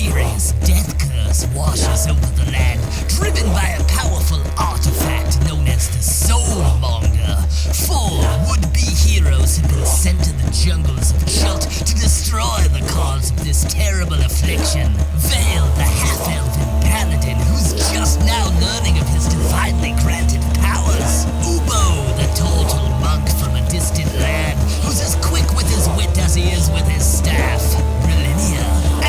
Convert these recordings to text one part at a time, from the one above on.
mysterious death curse washes over the land, driven by a powerful artifact known as the Soulmonger. 4 would-be heroes have been sent to the jungles of Chult to destroy the cause of this terrible affliction. Vale, the half-elven paladin, who's just now learning of his divinely granted powers. Ubo, the total monk from a distant land, who's as quick with his wit as he is with his staff.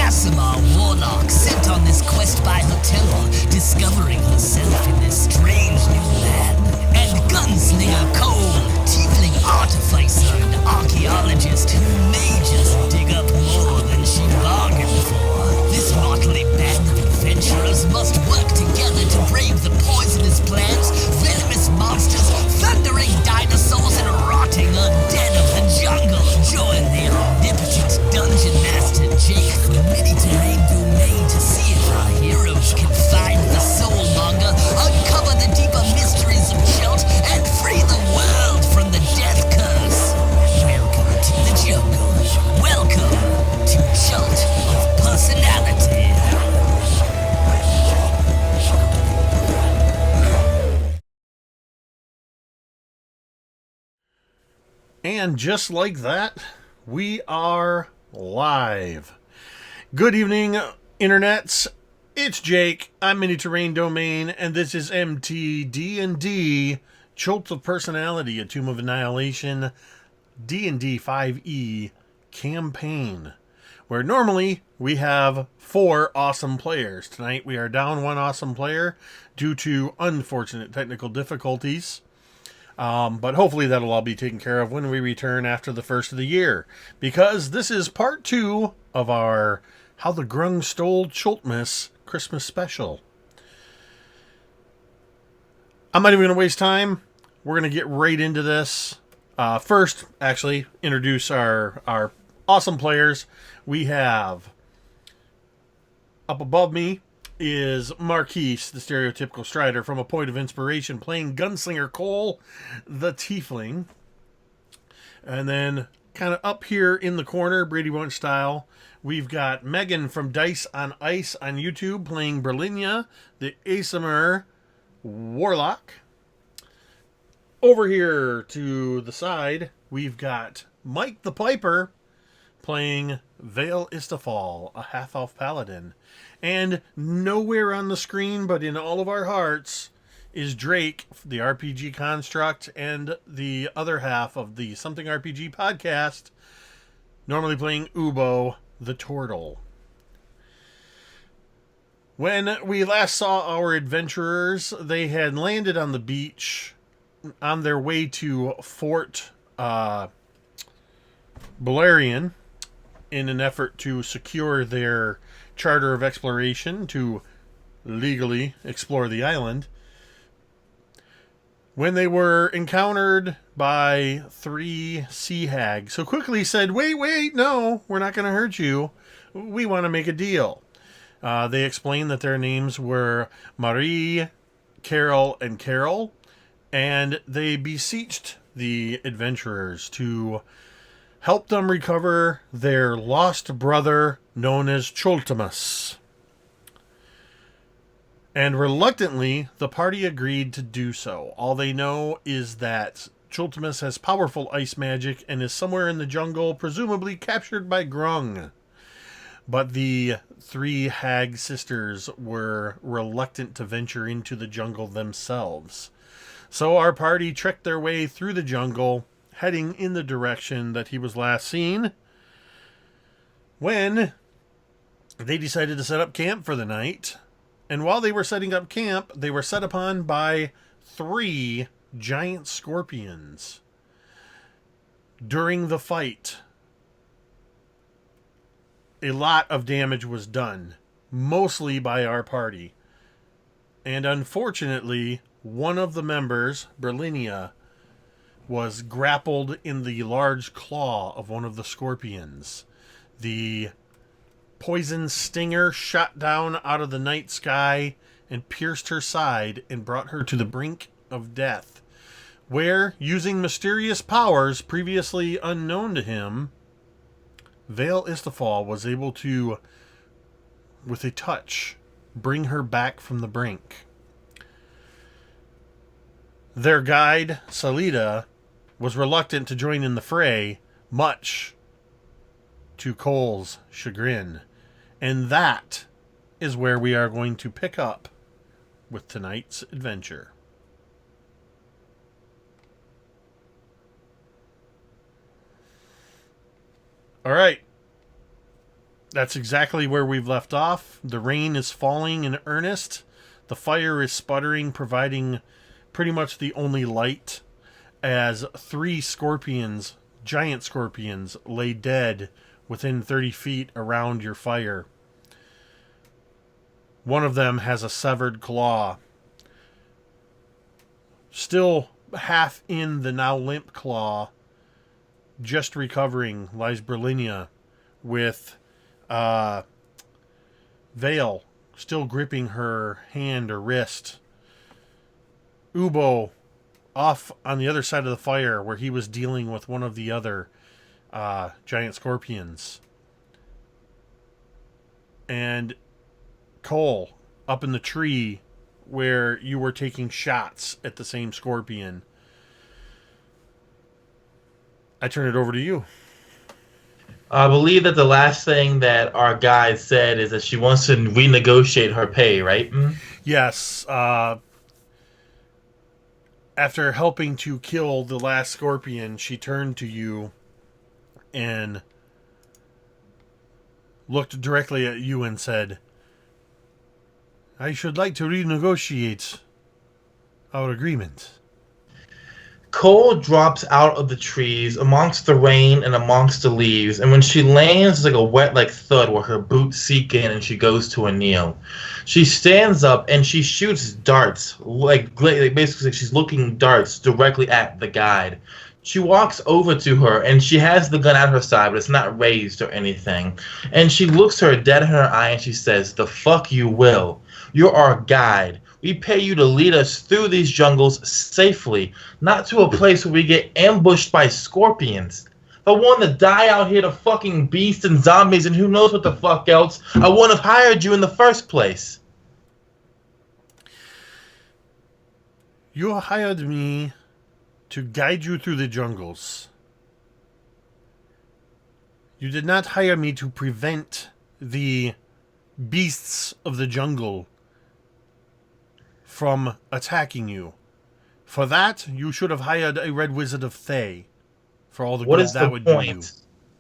Asimar warlock, sent on this quest by her temple, discovering herself in this strange new land. And gunslinger Cole, tiefling artificer and archaeologist who may just dig up more than she bargained for. This motley band of adventurers must work together to brave the poisonous plants, venomous monsters, thundering dinosaurs, and rotting undead of the jungle. Join the omnipotent dungeon master Jake from mtd&d to see if our heroes can find the Soulmonger, uncover the deeper mysteries of Chult, and free the world from the death curse. Welcome to the jungle. Welcome to Chult of Personality. And just like that, we are live. Good evening, internets. It's Jake. I'm Mini-Terrain Domain, and this is mtd&d, Chult of Personality, a Tomb of Annihilation, D&D 5e campaign, where normally we have 4 awesome players. Tonight we are down 1 awesome player due to unfortunate technical difficulties. But hopefully that'll all be taken care of when we return after the first of the year, because this is part 2 of our How the Grung Stole Chultmas Christmas special. I'm not even going to waste time. We're going to get right into this. First, actually, introduce our awesome players. We have, up above me, is Marquise, the stereotypical strider from A Point of Inspiration, playing Gunslinger Cole, the tiefling. And then, kind of up here in the corner, Brady Bunch style, we've got Megan from Dice on Ice on YouTube, playing Berlinia, the Aasimar warlock. Over here to the side, we've got Mike the Piper, playing Vale Istafal, a half-elf paladin. And nowhere on the screen, but in all of our hearts, is Drake, the RPG construct, and the other half of the Something RPG podcast, normally playing Ubo, the turtle. When we last saw our adventurers, they had landed on the beach on their way to Fort Balerion in an effort to secure their charter of exploration to legally explore the island, when they were encountered by 3 sea hags who quickly said, wait, no, we're not going to hurt you. We want to make a deal. They explained that their names were Marie, Carol, and Carol, and they beseeched the adventurers to help them recover their lost brother known as Chultmas. And reluctantly, the party agreed to do so. All they know is that Chultmas has powerful ice magic and is somewhere in the jungle, presumably captured by Grung. But the 3 hag sisters were reluctant to venture into the jungle themselves. So our party trekked their way through the jungle, heading in the direction that he was last seen, when they decided to set up camp for the night. And while they were setting up camp, they were set upon by 3 giant scorpions. During the fight, a lot of damage was done, mostly by our party. And unfortunately, one of the members, Berlinia, was grappled in the large claw of one of the scorpions. The poison stinger shot down out of the night sky and pierced her side and brought her to the brink of death, where, using mysterious powers previously unknown to him, Vale Istafal was able to with a touch, bring her back from the brink. Their guide, Salida, was reluctant to join in the fray, much to Cole's chagrin. And that is where we are going to pick up with tonight's adventure. All right. That's exactly where we've left off. The rain is falling in earnest. The fire is sputtering, providing pretty much the only light, as 3 scorpions, giant scorpions, lay dead within 30 feet around your fire. One of them has a severed claw. Still half in the now limp claw, just recovering, lies Berlinia, with Vale still gripping her hand or wrist. Ubo off on the other side of the fire, where he was dealing with one of the other giant scorpions. And Cole up in the tree where you were taking shots at the same scorpion. I turn it over to you. I believe that the last thing that our guide said is that she wants to renegotiate her pay, right? Yes. After helping to kill the last scorpion, she turned to you and looked directly at you and said, I should like to renegotiate our agreement. Cole drops out of the trees amongst the rain and amongst the leaves, and when she lands, it's like a wet thud where her boots sink in and she goes to a kneel. She stands up and she shoots darts, basically she's looking darts directly at the guide. She walks over to her and she has the gun at her side, but it's not raised or anything. And she looks her dead in her eye and she says, "The fuck you will. You're our guide. We pay you to lead us through these jungles safely, not to a place where we get ambushed by scorpions. If I wanted to die out here to fucking beasts and zombies and who knows what the fuck else, I wouldn't have hired you in the first place." You hired me to guide you through the jungles. You did not hire me to prevent the beasts of the jungle from attacking you. For that, you should have hired a Red Wizard of Thay. For all the good that would do you.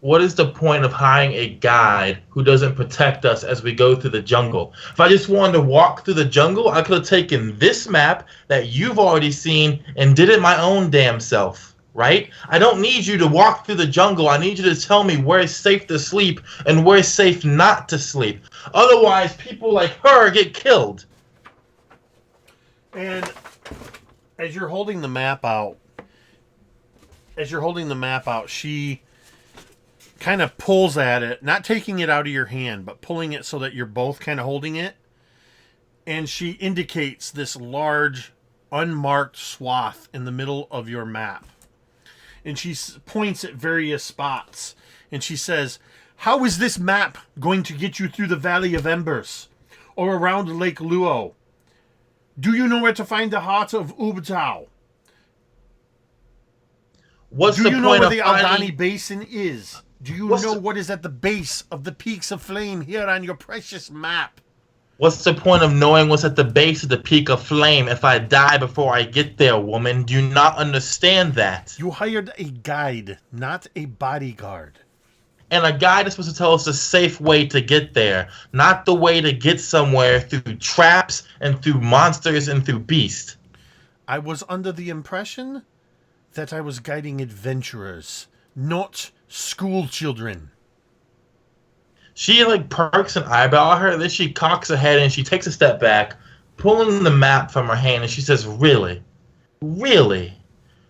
What is the point of hiring a guide who doesn't protect us as we go through the jungle? If I just wanted to walk through the jungle, I could have taken this map that you've already seen and did it my own damn self, right? I don't need you to walk through the jungle. I need you to tell me where it's safe to sleep and where it's safe not to sleep. Otherwise, people like her get killed. And as you're holding the map out, she kind of pulls at it, not taking it out of your hand, but pulling it so that you're both kind of holding it. And she indicates this large, unmarked swath in the middle of your map. And she points at various spots. And she says, how is this map going to get you through the Valley of Embers? Or around Lake Luo? Do you know where to find the heart of Ubtao? Do you know where the Aldani Basin is? Do you know what is at the base of the Peaks of Flame here on your precious map? What's the point of knowing what's at the base of the Peak of Flame if I die before I get there, woman? Do you not understand that? You hired a guide, not a bodyguard. And a guide is supposed to tell us the safe way to get there, not the way to get somewhere through traps and through monsters and through beasts. I was under the impression that I was guiding adventurers, not school children. She perks an eyebrow at her, then she cocks her head and she takes a step back, pulling the map from her hand, and she says, Really? Really?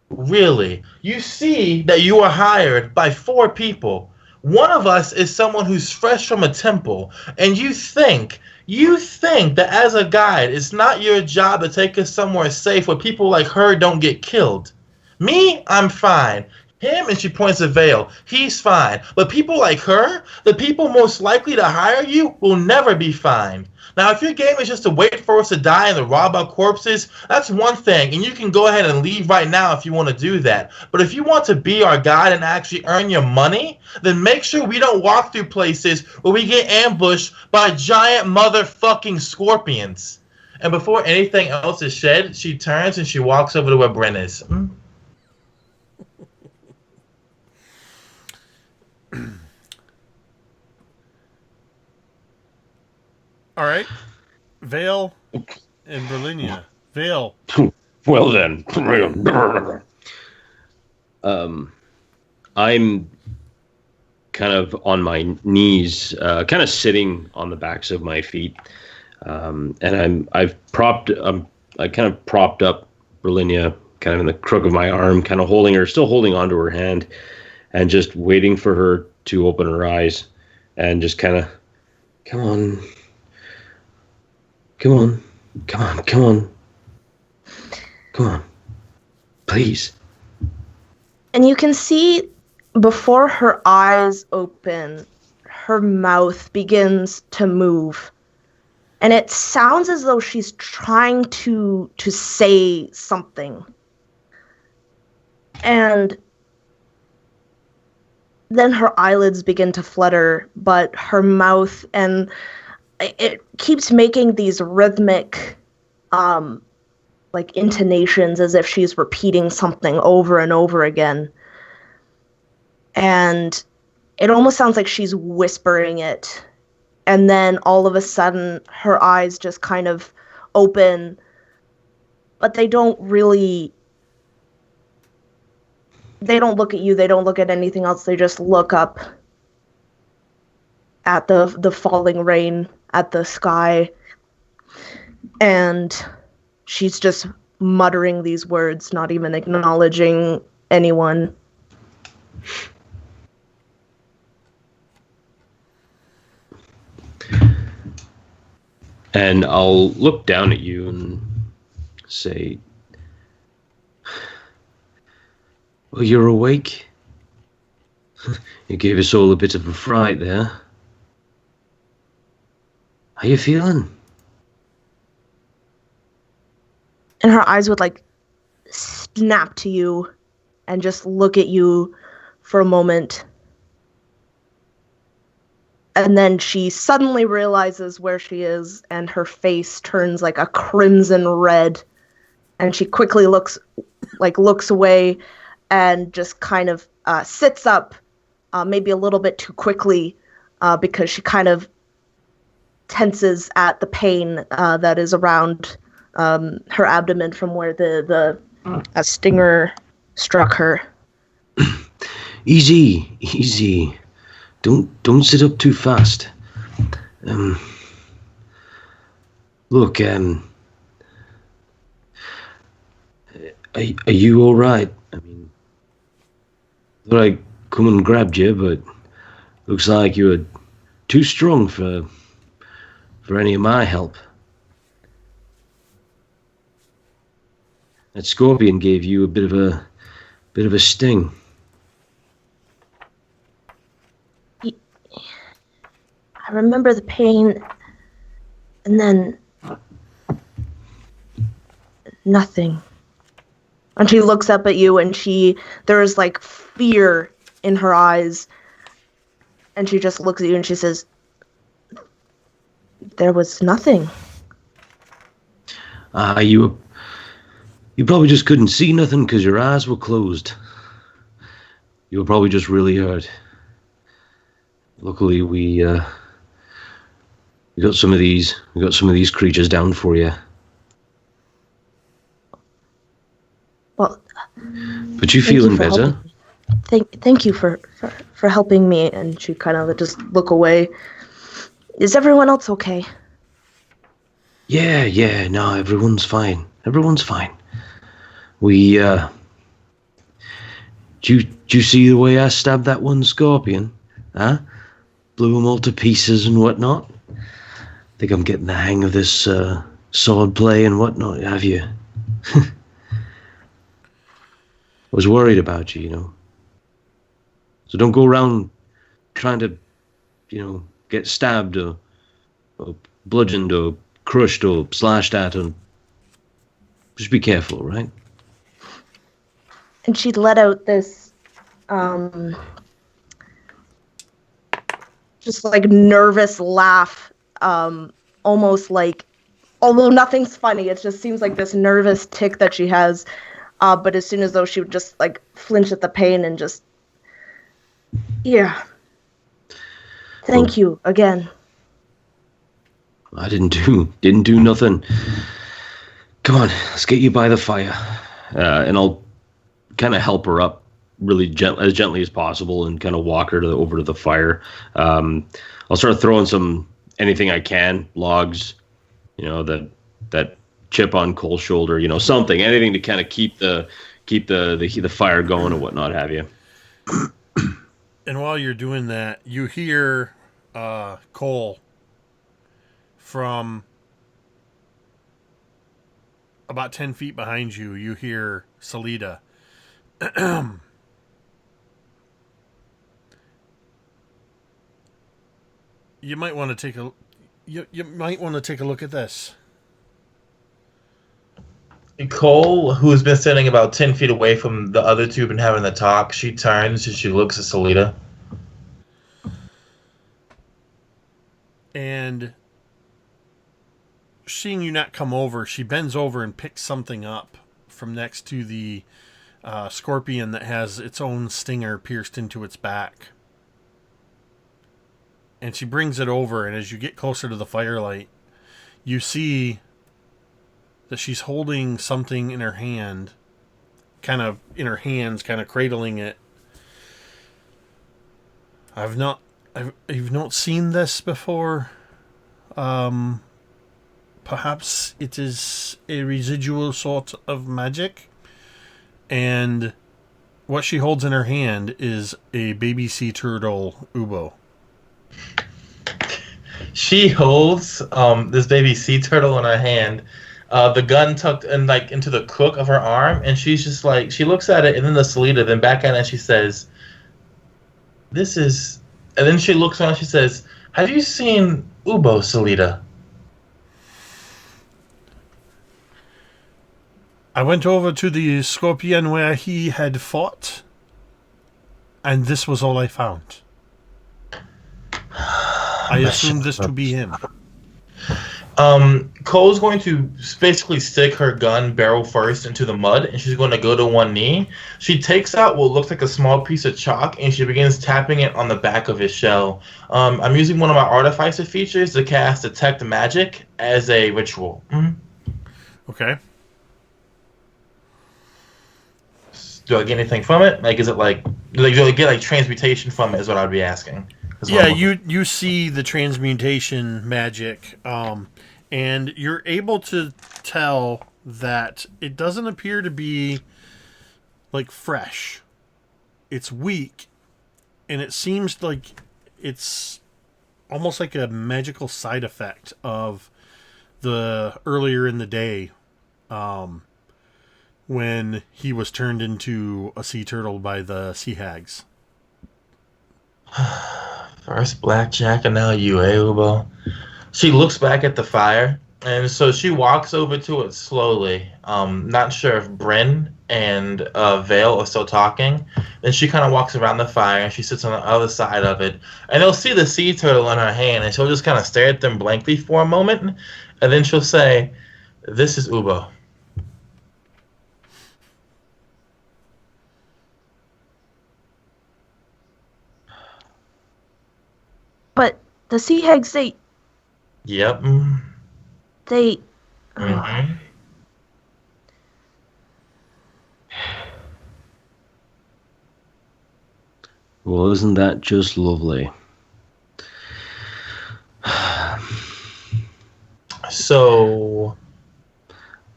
Really? You see that you are hired by 4 people. One of us is someone who's fresh from a temple, and you think that as a guide, it's not your job to take us somewhere safe where people like her don't get killed. Me, I'm fine. Him, and she points at Vale. He's fine. But people like her, the people most likely to hire you, will never be fine. Now, if your game is just to wait for us to die and to rob our corpses, that's one thing, and you can go ahead and leave right now if you want to do that. But if you want to be our guide and actually earn your money, then make sure we don't walk through places where we get ambushed by giant motherfucking scorpions. And before anything else is said, she turns and she walks over to where Bryn is. All right, Vale and Berlinia. Vale. Well then, I'm kind of on my knees, kind of sitting on the backs of my feet, and I kind of propped up Berlinia, kind of in the crook of my arm, kind of holding her, still holding onto her hand, and just waiting for her to open her eyes, and just kind of, come on. Come on. Please. And you can see before her eyes open, her mouth begins to move. And it sounds as though she's trying to say something. And then her eyelids begin to flutter, but her mouth, and it keeps making these rhythmic like intonations as if she's repeating something over and over again. And it almost sounds like she's whispering it. And then all of a sudden her eyes just kind of open, but they don't look at you, they don't look at anything else, they just look up at the falling rain, at the sky, and she's just muttering these words, not even acknowledging anyone. And I'll look down at you and say, well, you're awake? You gave us all a bit of a fright there. How you feeling? And her eyes would like snap to you and just look at you for a moment. And then she suddenly realizes where she is, and her face turns like a crimson red. And she quickly looks away and just kind of sits up, maybe a little bit too quickly, because she kind of tenses at the pain that is around her abdomen from where the stinger struck her. Easy. Don't sit up too fast. Look, are you all right? I mean, thought I come and grabbed you, but looks like you were too strong for any of my help. That scorpion gave you a bit of a sting. I remember the pain, and then nothing. And she looks up at you, and there is like fear in her eyes, and she just looks at you and she says, there was nothing. You probably just couldn't see nothing because your eyes were closed. You were probably just really hurt. Luckily, we got some of these creatures down for you. Well, but you feeling better? Thank you for helping me. And she kind of just look away. Is everyone else okay? Yeah, no, everyone's fine. We, did you see the way I stabbed that one scorpion? Huh? Blew them all to pieces and whatnot? Think I'm getting the hang of this, sword play and whatnot, have you? I was worried about you, you know. So don't go around trying to, get stabbed or bludgeoned or crushed or slashed at, and just be careful, right? And she'd let out this, just like nervous laugh, almost like, although nothing's funny, it just seems like this nervous tick that she has. But as soon as though she would just like flinch at the pain and just, yeah. Thank you again. I didn't do nothing. Come on, let's get you by the fire, and I'll kind of help her up really as gently as possible, and kind of walk her over to the fire. I'll start throwing anything I can, logs, that chip on Cole's shoulder, something, anything to kind of keep the fire going and whatnot have you. And while you're doing that, you hear Cole from about 10 feet behind you. You hear Salida. You might want to take a look at this. Cole, who's been standing about 10 feet away from the other two and having the talk, she turns and she looks at Salida. And seeing you not come over, she bends over and picks something up from next to the scorpion that has its own stinger pierced into its back. And she brings it over, and as you get closer to the firelight, you see that she's holding something in her hand, kind of cradling it. I've not seen this before. Perhaps it is a residual sort of magic. And what she holds in her hand is a baby sea turtle Ubo. She holds this baby sea turtle in her hand, the gun tucked in into the crook of her arm, and she's just like, she looks at it and then the Salida, then back at it, and she says, "This is," and then she looks around and she says, "Have you seen Ubo, Salida?" I went over to the scorpion where he had fought, and this was all I found. I assumed this to be him. Cole's going to basically stick her gun barrel first into the mud, and she's going to go to one knee. She takes out what looks like a small piece of chalk, and she begins tapping it on the back of his shell. I'm using one of my artificer features to cast Detect Magic as a ritual. Mm-hmm. Okay. Do I get anything from it? Is it do I get transmutation from it is what I'd be asking. Yeah, you see the transmutation magic, and you're able to tell that it doesn't appear to be fresh. It's weak, and it seems like it's almost like a magical side effect of the earlier in the day, when he was turned into a sea turtle by the sea hags. First blackjack and now you, Ubo. She looks back at the fire, and so she walks over to it slowly. Not sure if Bryn and Vale are still talking. Then she kind of walks around the fire, and she sits on the other side of it. And they'll see the sea turtle in her hand, and she'll just kind of stare at them blankly for a moment. And then she'll say, "This is Ubo." But the sea hags, Yep. They... Mm-hmm. Well, isn't that just lovely? So...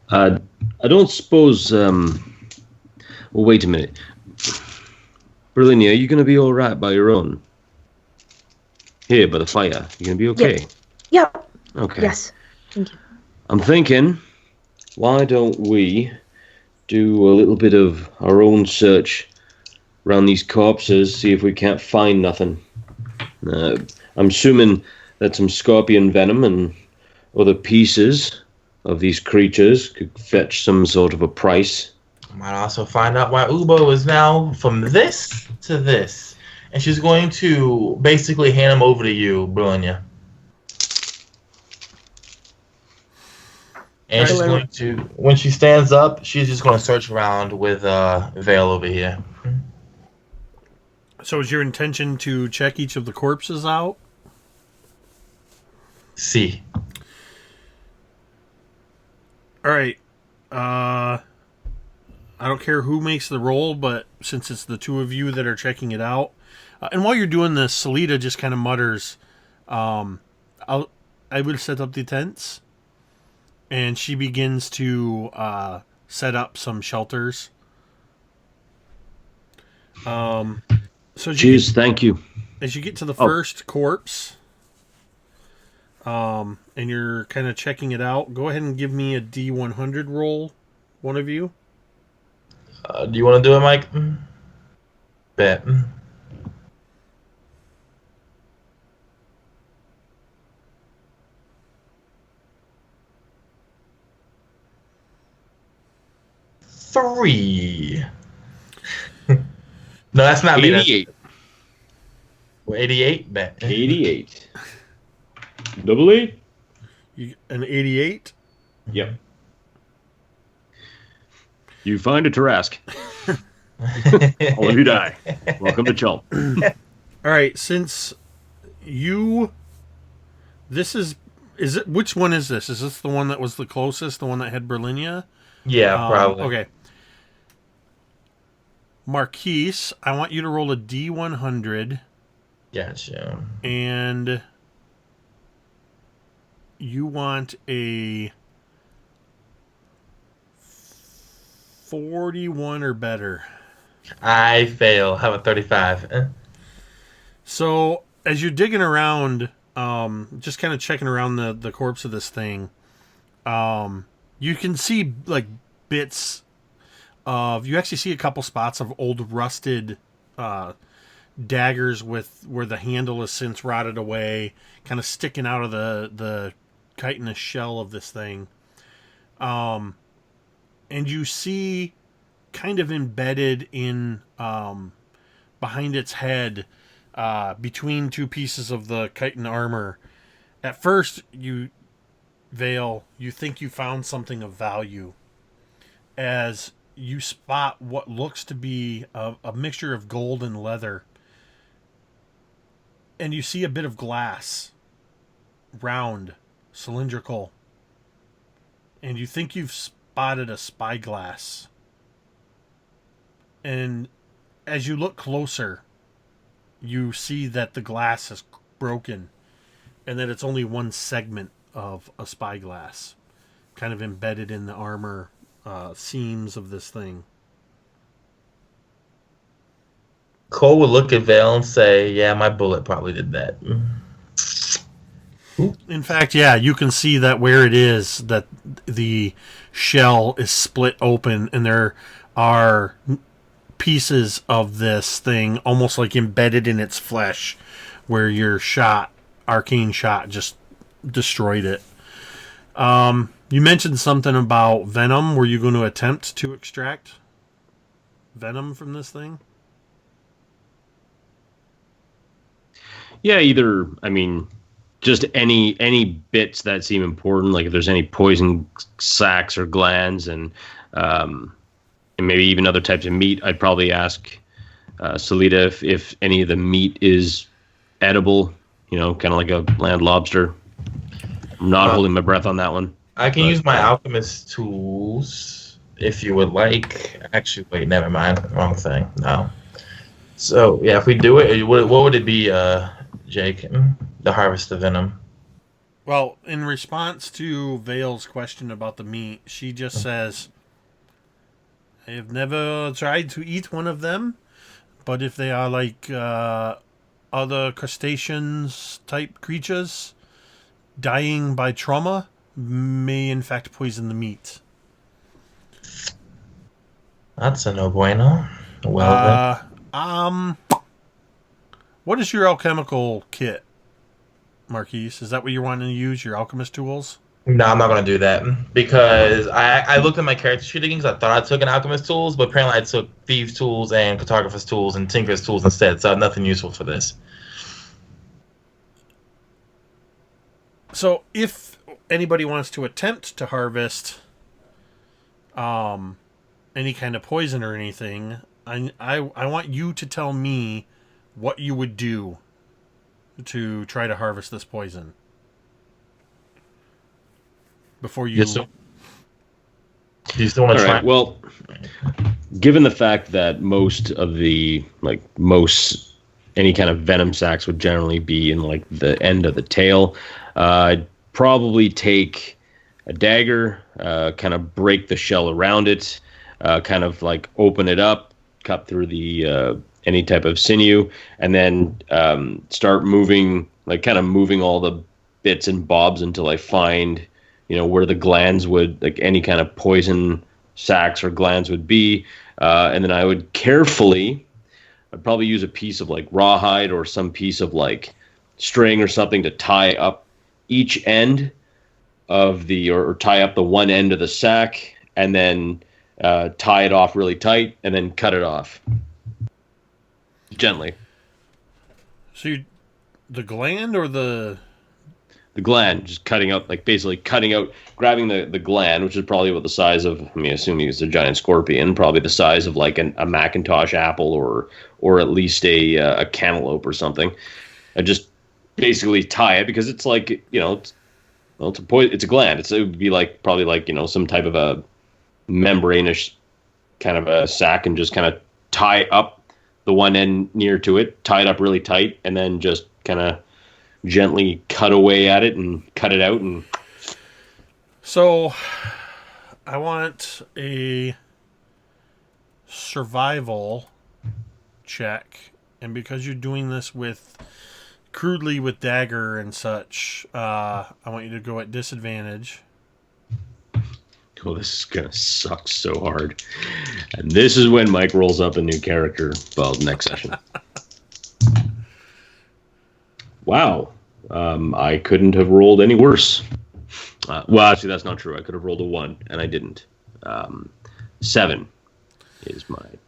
I don't suppose... Well, wait a minute. Berlinia, are you going to be all right by your own? Here, by the fire. You going to be okay? Yeah. Okay. Yes. Thank you. I'm thinking, why don't we do a little bit of our own search around these corpses, see if we can't find nothing. I'm assuming that some scorpion venom and other pieces of these creatures could fetch some sort of a price. Might also find out why Ubo is now from this to this. And she's going to basically hand him over to you, Brilliant. And she's going to, when she stands up, she's just going to search around with Vale over here. So is your intention to check each of the corpses out? See. All right. I don't care who makes the roll, but since it's the two of you that are checking it out, and while you're doing this, Salida just kind of mutters, I will set up the tents. And she begins to set up some shelters. So cheers, thank you. As you get to the first corpse, and you're kind of checking it out, go ahead and give me a D100 roll, one of you. Do you want to do it, Mike? Bet. Three. No, that's not 88. Me. 88? Bet. 88. Double 8? An 88? Yep. You find a Tarask. All of you die. Welcome to Chult. All right, since you... This is it? Which one is this? Is this the one that was the closest, the one that had Berlinia? Yeah, probably. Okay. Marquise, I want you to roll a D100. Gotcha. And you want a 41 or better. I fail. Have a 35. So, as you're digging around, just kind of checking around the corpse of this thing, you can see, like, bits of... You actually see a couple spots of old rusted daggers with where the handle is since rotted away, kind of sticking out of the chitinous shell of this thing. And you see, kind of embedded in behind its head, between two pieces of the chitin armor. At first, Vale, you think you found something of value, as you spot what looks to be a mixture of gold and leather. And you see a bit of glass, round, cylindrical. And you think you've spotted a spyglass. And as you look closer, you see that the glass is broken and that it's only one segment of a spyglass, kind of embedded in the armor seams of this thing. Cole would look at Vale and say, yeah, my bullet probably did that. In fact, yeah, you can see that where it is, that the shell is split open and there are pieces of this thing almost like embedded in its flesh, where your arcane shot just destroyed it. You mentioned something about venom. Were you going to attempt to extract venom from this thing? Yeah, either, just any bits that seem important, like if there's any poison sacs or glands, and maybe even other types of meat. I'd probably ask Salida if any of the meat is edible, kind of like a land lobster. I'm not holding my breath on that one. I can use my alchemist tools if you would like. Actually, wait, never mind. Wrong thing. No. So, yeah, if we do it, what would it be, Jake? The harvest of venom. Well, in response to Vale's question about the meat, she just says, I have never tried to eat one of them, but if they are like other crustaceans type creatures, dying by trauma may in fact poison the meat. That's a no bueno. Well, What is your alchemical kit, Marquise? Is that what you're wanting to use, your alchemist tools? No, I'm not going to do that because I looked at my character sheet again because I thought I took an alchemist tools, but apparently I took thieves tools and cartographer's tools and tinker's tools instead, so I have nothing useful for this. So if anybody wants to attempt to harvest any kind of poison or anything, I want you to tell me what you would do to try to harvest this poison before you. Yes, so you still want to try? Right, well, given the fact that most any kind of venom sacs would generally be in like the end of the tail, I'd probably take a dagger, kind of break the shell around it, kind of like open it up, cut through the any type of sinew, and then start moving all the bits and bobs until I find, where the glands would, like any kind of poison sacs or glands would be, and then I would I'd probably use a piece of like rawhide or some piece of like string or something to tie up each end of or tie up the one end of the sac, and then tie it off really tight, and then cut it off gently. So the gland or the gland, just cutting out, like basically cutting out, grabbing the gland, which is probably about the size of, assuming it's a giant scorpion, probably the size of like a Macintosh apple or at least a cantaloupe or something. I just basically tie it because it's like, it's a gland. It would be like probably like, some type of a membranous kind of a sac, and just kind of tie up the one end near to it, tie it up really tight, and then just kind of gently cut away at it and cut it out. And so I want a survival check, and because you're doing this crudely with dagger and such, I want you to go at disadvantage. Oh, this is gonna suck so hard. And this is when Mike rolls up a new character. Well, next session. Wow. I couldn't have rolled any worse. Well, actually, that's not true. I could have rolled a 1, and I didn't. 7 is mine.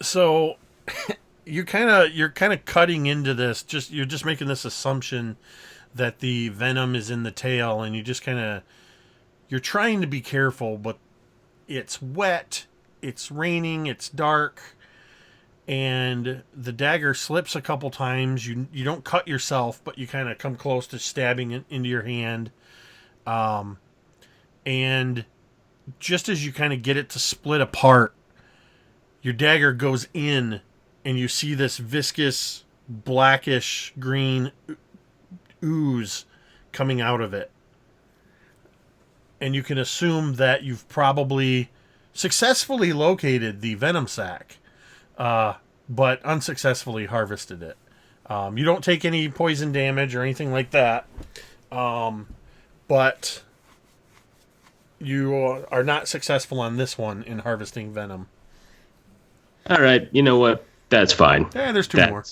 So you're kind of cutting into this. You're just making this assumption that the venom is in the tail, and you're trying to be careful, but it's wet, it's raining, it's dark, and the dagger slips a couple times. You don't cut yourself, but you kind of come close to stabbing it into your hand. And just as you kind of get it to split apart, your dagger goes in, and you see this viscous, blackish green ooze coming out of it. And you can assume that you've probably successfully located the venom sac, but unsuccessfully harvested it. You don't take any poison damage or anything like that, but you are not successful on this one in harvesting venom. All right, you know what? That's fine. Yeah, there's two more.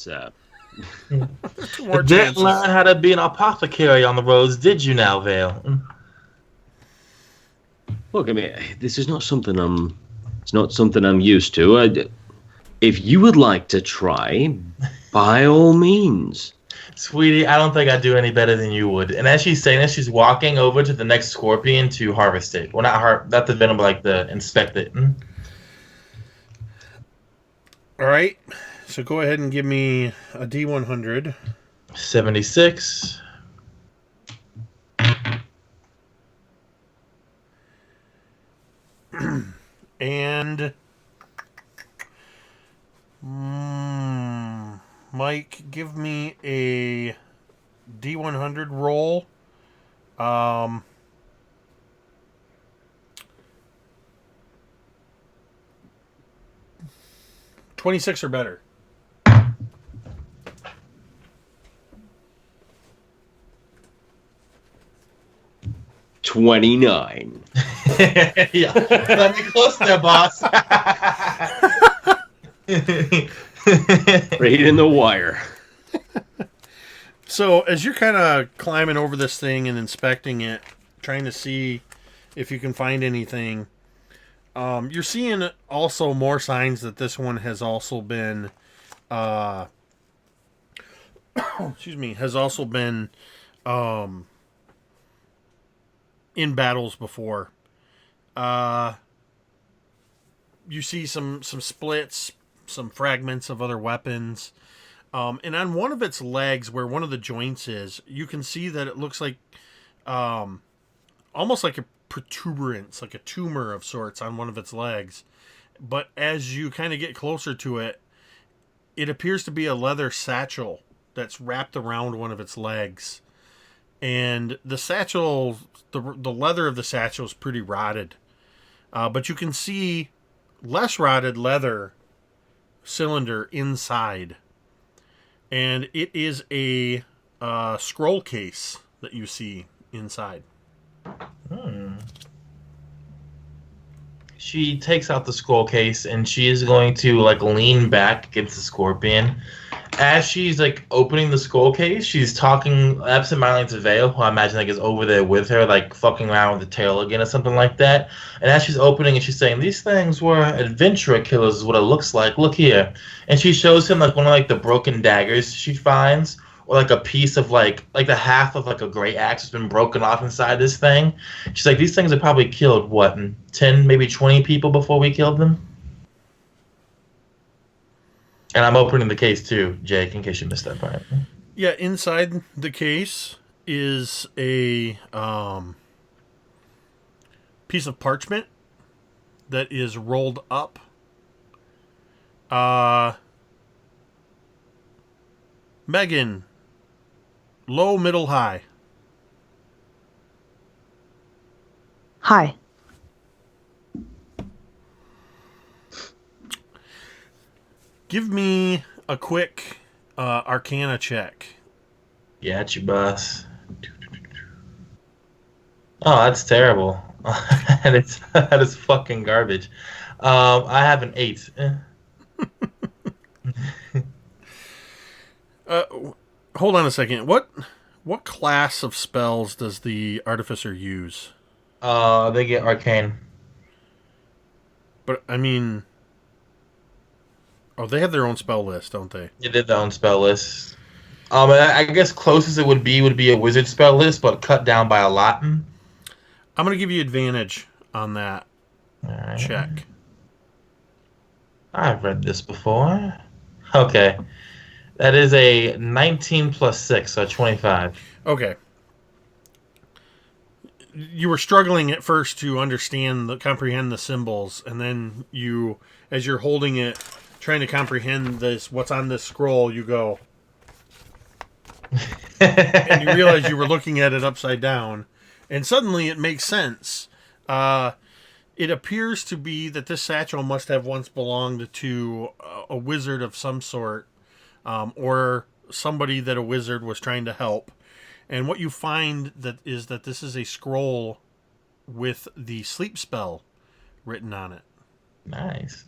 There's two more Didn't chances. learn how to be an apothecary on the roads, did you now, Vale? Look, this is not something I'm used to. If you would like to try, by all means. Sweetie, I don't think I'd do any better than you would. And as she's saying this, she's walking over to the next scorpion to harvest it. Well, not the venom, but like the inspect it. All right, so go ahead and give me a D100. 76. And Mike, give me a D100 roll. 26 or better. $29. Yeah, let me close there, boss. Right in the wire. So as you're kind of climbing over this thing and inspecting it, trying to see if you can find anything, you're seeing also more signs that this one has also been, has also been in battles before. You see some splits, some fragments of other weapons. And on one of its legs, where one of the joints is, you can see that it looks like almost like a protuberance, like a tumor of sorts on one of its legs. But as you kind of get closer to it, it appears to be a leather satchel that's wrapped around one of its legs. And the satchel, the leather of the satchel is pretty rotted. But you can see less rotted leather cylinder inside. And it is a scroll case that you see inside. She takes out the scroll case and she is going to like lean back against the scorpion. As she's like opening the scroll case, she's talking absentmindedly to Vale, who I imagine like is over there with her, like fucking around with the tail again or something like that. And as she's opening and she's saying, "These things were adventurer killers," is what it looks like. Look here. And she shows him like one of like the broken daggers she finds, or like a piece of like the half of like a great axe has been broken off inside this thing. She's like, "These things have probably killed what, 10, maybe 20 people before we killed them." And I'm opening the case too, Jake, in case you missed that part. Yeah, inside the case is a piece of parchment that is rolled up. Megan, low, middle, high. Hi. Give me a quick Arcana check. Yeah, it's your boss. Oh, that's terrible. that is fucking garbage. I have an 8. Hold on a second. What class of spells does the artificer use? They get arcane. But I mean, they have their own spell list, don't they? They did their own spell list. I guess closest it would be a wizard spell list, but cut down by a lot. I'm gonna give you advantage on that check. I've read this before. Okay. That is a 19 plus 6, so 25. Okay. You were struggling at first to comprehend the symbols, and then you, as you're holding it, trying to comprehend what's on this scroll, you go, and you realize you were looking at it upside down, and suddenly it makes sense. It appears to be that this satchel must have once belonged to a wizard of some sort, or somebody that a wizard was trying to help. And what you find is that this is a scroll with the sleep spell written on it. Nice.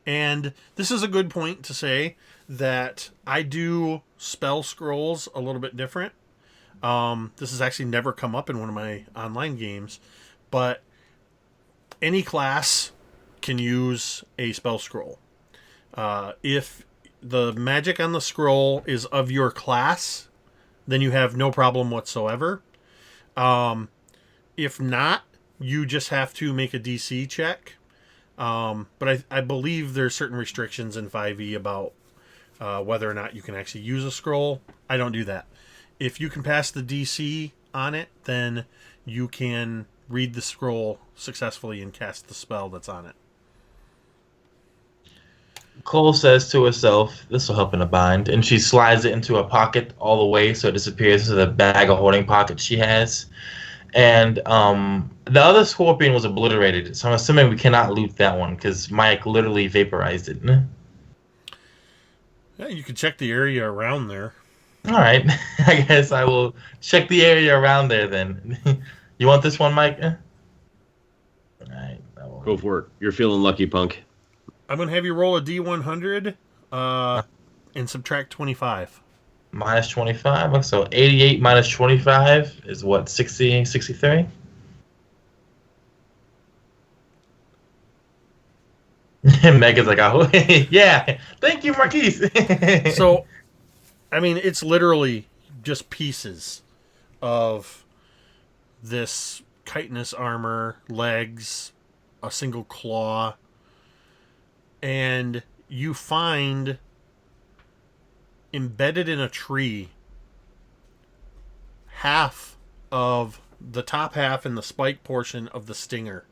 And this is a good point to say that I do spell scrolls a little bit different. This has actually never come up in one of my online games, but any class can use a spell scroll. If the magic on the scroll is of your class, then you have no problem whatsoever. If not, you just have to make a DC check. But I believe there's certain restrictions in 5e about whether or not you can actually use a scroll. I don't do that. If you can pass the DC on it, then you can read the scroll successfully and cast the spell that's on it. Cole says to herself, "This will help in a bind," and she slides it into a pocket all the way so it disappears into the bag of holding pockets she has. And the other scorpion was obliterated, so I'm assuming we cannot loot that one because Mike literally vaporized it. Yeah, you can check the area around there. All right, I guess I will check the area around there then. You want this one, Mike? All right, Go for it. You're feeling lucky, punk. I'm going to have you roll a D100 and subtract 25. Minus 25. So 88 minus 25 is what, 60, 63? Megan's like, oh, yeah. Thank you, Marquise. So, I mean, it's literally just pieces of this chitinous armor, legs, a single claw, and you find embedded in a tree half of the top half and the spike portion of the stinger.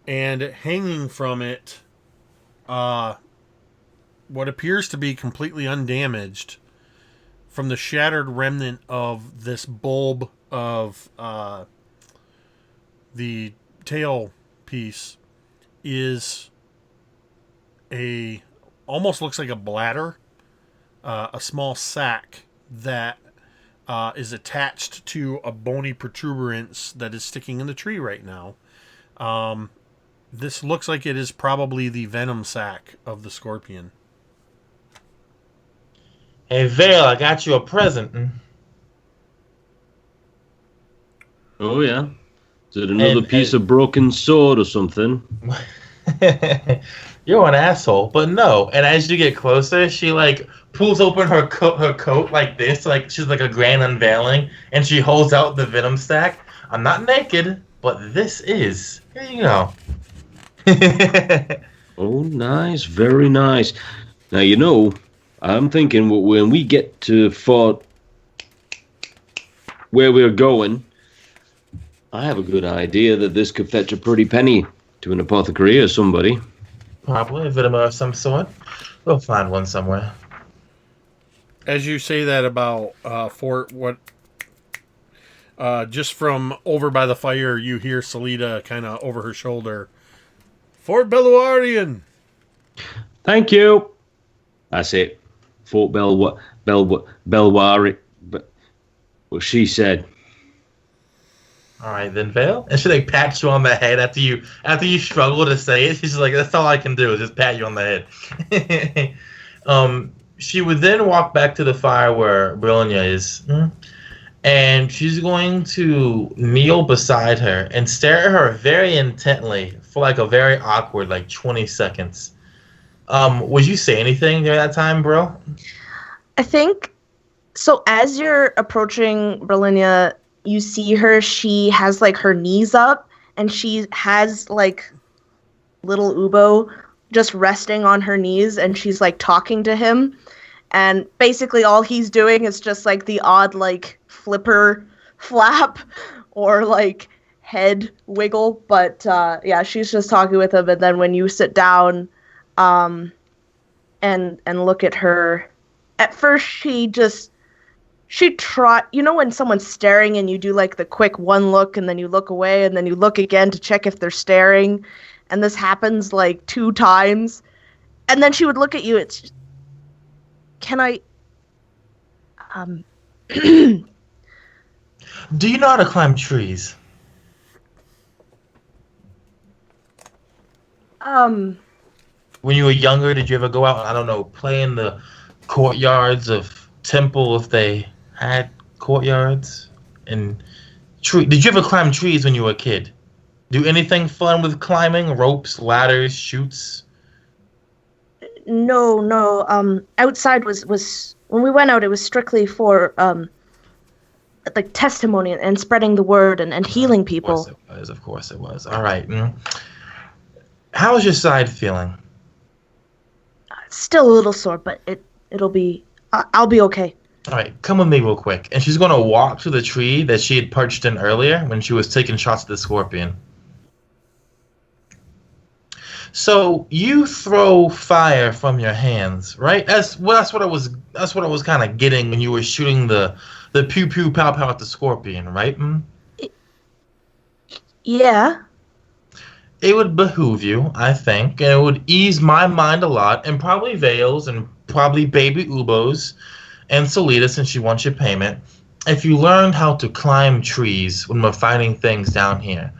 And hanging from it, what appears to be completely undamaged from the shattered remnant of this bulb of the tail piece is almost looks like a bladder, a small sac that is attached to a bony protuberance that is sticking in the tree right now. This looks like it is probably the venom sac of the scorpion. Hey, Vale, I got you a present. Oh, yeah? Is it another piece of broken sword or something? You're an asshole, but no. And as you get closer, she, like, pulls open her coat like this, like she's like a grand unveiling, and she holds out the venom sac. I'm not naked, but this is. Here you go. Oh, nice. Very nice. Now, you know, I'm thinking when we get to Fort where we're going, I have a good idea that this could fetch a pretty penny to an apothecary or somebody. Probably a venom of some sort. We'll find one somewhere. As you say that about Fort, just from over by the fire, you hear Salida kind of over her shoulder. Fort Belluarian. Thank you. That's it. Fort Belwari. What she said. All right, then, Vale. And she like pats you on the head after you struggle to say it. She's just like, that's all I can do is just pat you on the head. She would then walk back to the fire where Brillinia is, and she's going to kneel beside her and stare at her very intently for like a very awkward, like 20 seconds. Would you say anything during that time, bro? I think so. As you're approaching Brillinia, you see her. She has like her knees up, and she has like little Ubo just resting on her knees, and she's like talking to him. And basically all he's doing is just like the odd like flipper flap or like head wiggle. But yeah, she's just talking with him. And then when you sit down and look at her, at first she you know when someone's staring and you do like the quick one look and then you look away and then you look again to check if they're staring, and this happens like 2 times, and then she would look at you. It's just, can I do you know how to climb trees? When you were younger, did you ever go out, I don't know, play in the courtyards of temple if they had courtyards? And did you ever climb trees when you were a kid? Do anything fun with climbing? Ropes, ladders, chutes? No. Outside was when we went out, it was strictly for like testimony and spreading the word and healing people. Of course it was. All right. How is your side feeling? Still a little sore, but it'll be. I'll be okay. All right, come with me real quick. And she's going to walk to the tree that she had perched in earlier when she was taking shots at the scorpion. So you throw fire from your hands, right? That's what I was kind of getting when you were shooting the pew pew pow pow at the scorpion, right? Yeah. It would behoove you, I think, and it would ease my mind a lot, and probably Vale's, and probably Baby Ubo's, and Salida, since she wants your payment, if you learned how to climb trees when we're fighting things down here.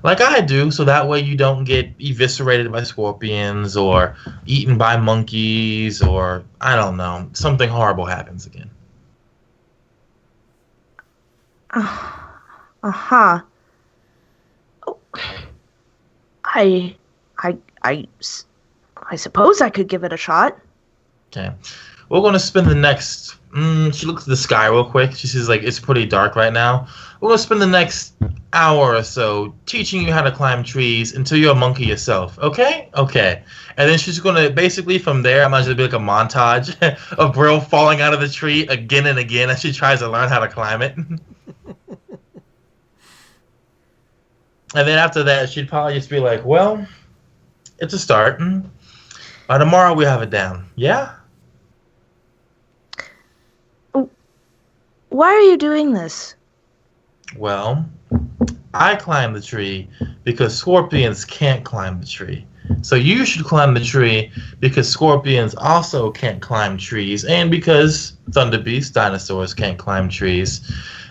like I do, so that way you don't get eviscerated by scorpions or eaten by monkeys or, I don't know, something horrible happens again. Uh-huh. Oh, I, I, I, s- I suppose I could give it a shot. Okay. We're going to spend the next... she looks at the sky real quick. She says, like, it's pretty dark right now. We're going to spend the next hour or so teaching you how to climb trees until you're a monkey yourself. Okay? Okay. And then she's going to, basically, from there, I imagine it'll be like a montage of Brill falling out of the tree again and again as she tries to learn how to climb it. And then after that, she'd probably just be like, well, it's a start. By tomorrow, we have it down. Yeah? Why are you doing this? Well, I climb the tree because scorpions can't climb the tree. So you should climb the tree because scorpions also can't climb trees, and because thunderbeasts, dinosaurs, can't climb trees,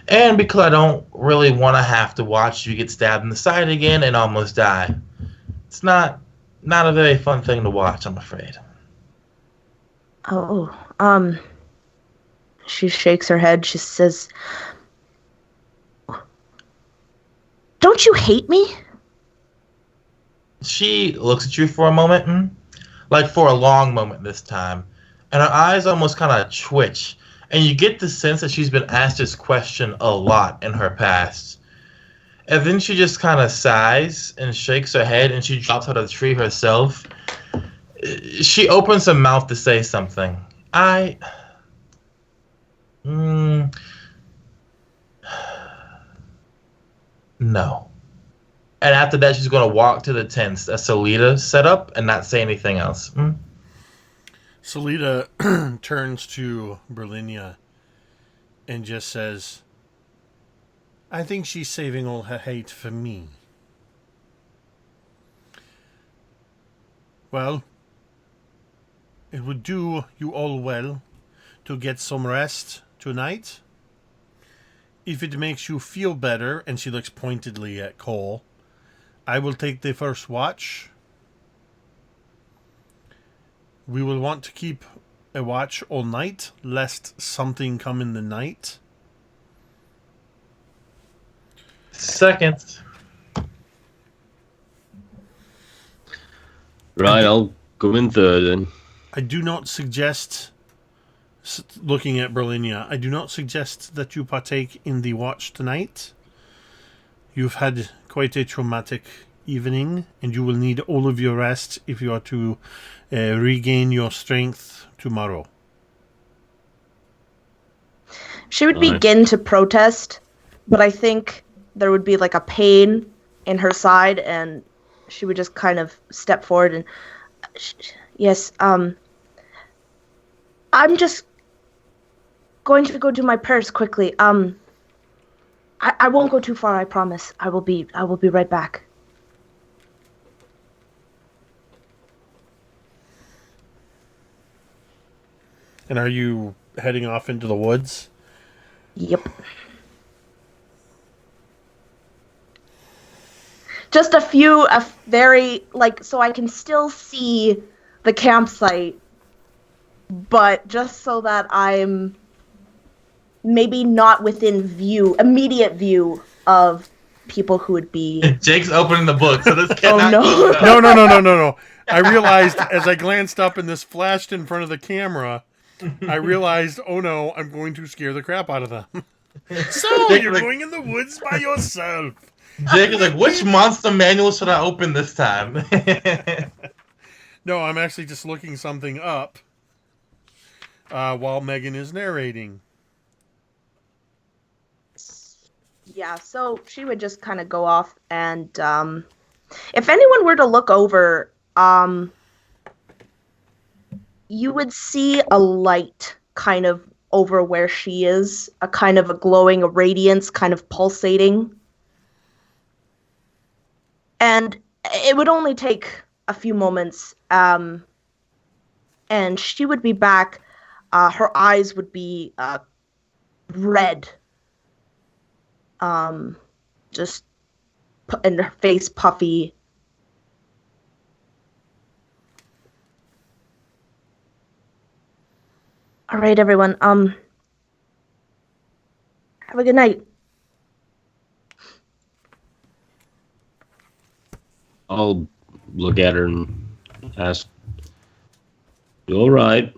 and because I don't really want to have to watch you get stabbed in the side again and almost die. It's not a very fun thing to watch, I'm afraid. Oh, she shakes her head. She says, "Don't you hate me?" She looks at you for a moment, like for a long moment this time, and her eyes almost kind of twitch, and you get the sense that she's been asked this question a lot in her past. And then she just kind of sighs and shakes her head, and she drops out of the tree herself. She opens her mouth to say something. No. And after that, she's going to walk to the tents that Salida set up and not say anything else. Salida turns to Berlinia and just says, I think she's saving all her hate for me. Well, it would do you all well to get some rest tonight. If it makes you feel better, and she looks pointedly at Cole, I will take the first watch. We will want to keep a watch all night, lest something come in the night. Second. Right, I'll go in third then. I do not suggest, looking at Berlinia, I do not suggest that you partake in the watch tonight. You've had quite a traumatic evening, and you will need all of your rest if you are to regain your strength tomorrow. She would begin to protest, but I think there would be like a pain in her side, and she would just kind of step forward and, yes, I'm just going to go do my prayers quickly. I won't go too far, I promise. I will be right back. And are you heading off into the woods? Yep. Just a very, like, so I can still see the campsite, but just so that I'm maybe not within immediate view of people who would be... Jake's opening the book, so this Oh, cannot no. No. I realized as I glanced up and this flashed in front of the camera, I realized, oh no, I'm going to scare the crap out of them. So, you're going in the woods by yourself. Jake is like, which monster manual should I open this time? No, I'm actually just looking something up while Megan is narrating. Yeah, so she would just kind of go off, and if anyone were to look over, you would see a light kind of over where she is, a kind of a glowing radiance kind of pulsating. And it would only take a few moments, and she would be back. Her eyes would be red. Just and her face puffy. All right, everyone. Have a good night. I'll look at her and ask, "You all right?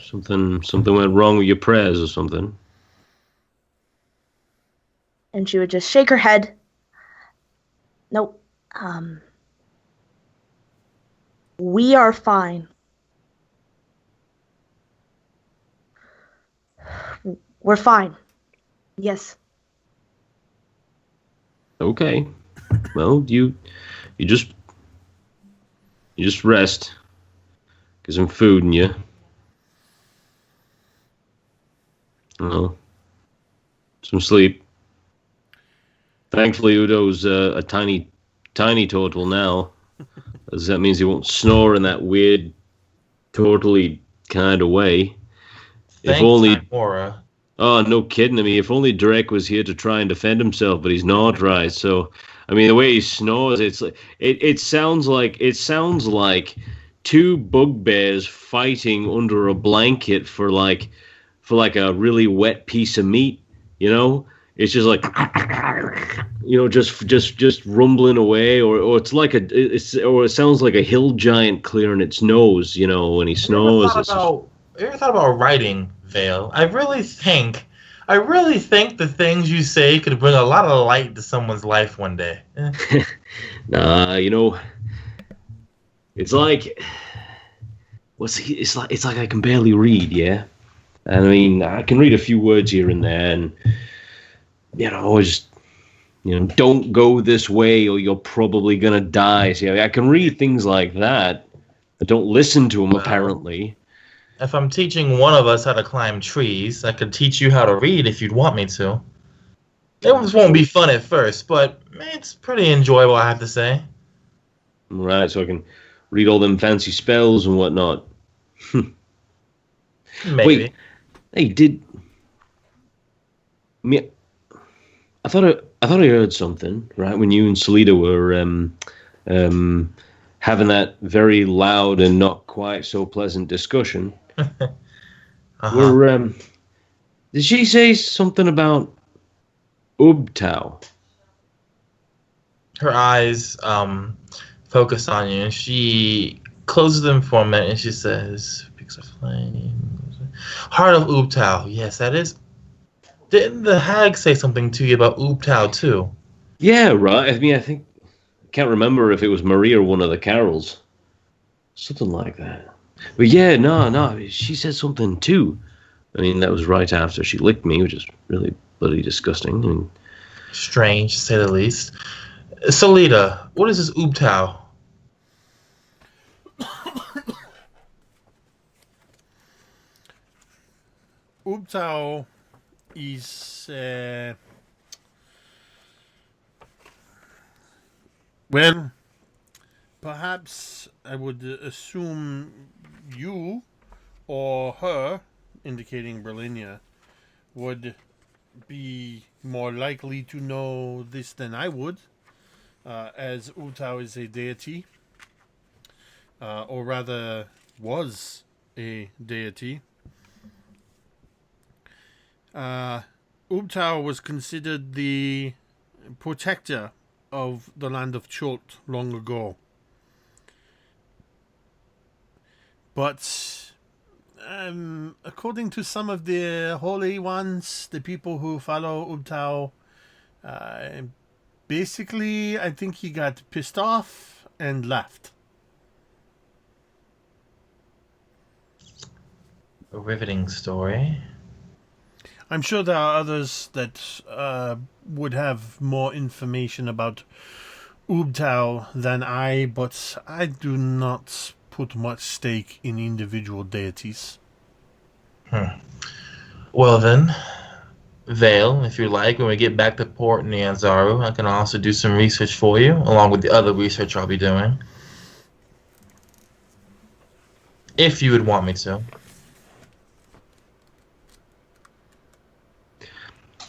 Something went wrong with your prayers or something?" And she would just shake her head. Nope. We are fine. We're fine. Yes. Okay. Well, you just rest. Get some food in you. Well, some sleep. Thankfully, Udo's a tiny turtle now, as that means he won't snore in that weird, totally kind of way. Thanks, If only. Timora. Oh, no kidding. I mean, if only Drake was here to try and defend himself, but he's not, right? So, I mean, the way he snores, it's like it sounds like two bugbears fighting under a blanket for like a really wet piece of meat. You know, it's just like just rumbling away, or it's like or it sounds like a hill giant clearing its nose. You know, when he snores. You ever thought about writing, Vale? I really think the things you say could bring a lot of light to someone's life one day. Nah, it's like it's like I can barely read, yeah. I mean, I can read a few words here and there, and just don't go this way or you're probably gonna die. See, I can read things like that. I don't listen to them apparently. If I'm teaching one of us how to climb trees, I could teach you how to read if you'd want me to. It won't be fun at first, but it's pretty enjoyable, I have to say. Right, so I can read all them fancy spells and whatnot. Maybe. Wait, I thought I heard something, right, when you and Salida were having that very loud and not quite so pleasant discussion. Uh-huh. Did she say something about Ubtao? Her eyes focus on you, and she closes them for a minute, and she says, "Peaks of flame, heart of Ubtao." Yes, that is. Didn't the hag say something to you about Ubtao too? Yeah, right. I mean, I can't remember if it was Marie or one of the carols, something like that. But yeah, no, she said something too. I mean, that was right after she licked me, which is really bloody disgusting. And Strange, to say the least. Salida, what is this Ubtao? Ubtao is well, perhaps I would assume you or her, indicating Berlinia, would be more likely to know this than I would, as Ubtao is a deity, or rather was a deity. Ubtao was considered the protector of the land of Chult long ago. But according to some of the holy ones, the people who follow Ubtao, basically, I think he got pissed off and left. A riveting story. I'm sure there are others that would have more information about Ubtao than I, but I do not put much stake in individual deities. Well then, Vale, if you like, when we get back to Port Nianzaru, I can also do some research for you, along with the other research I'll be doing. If you would want me to.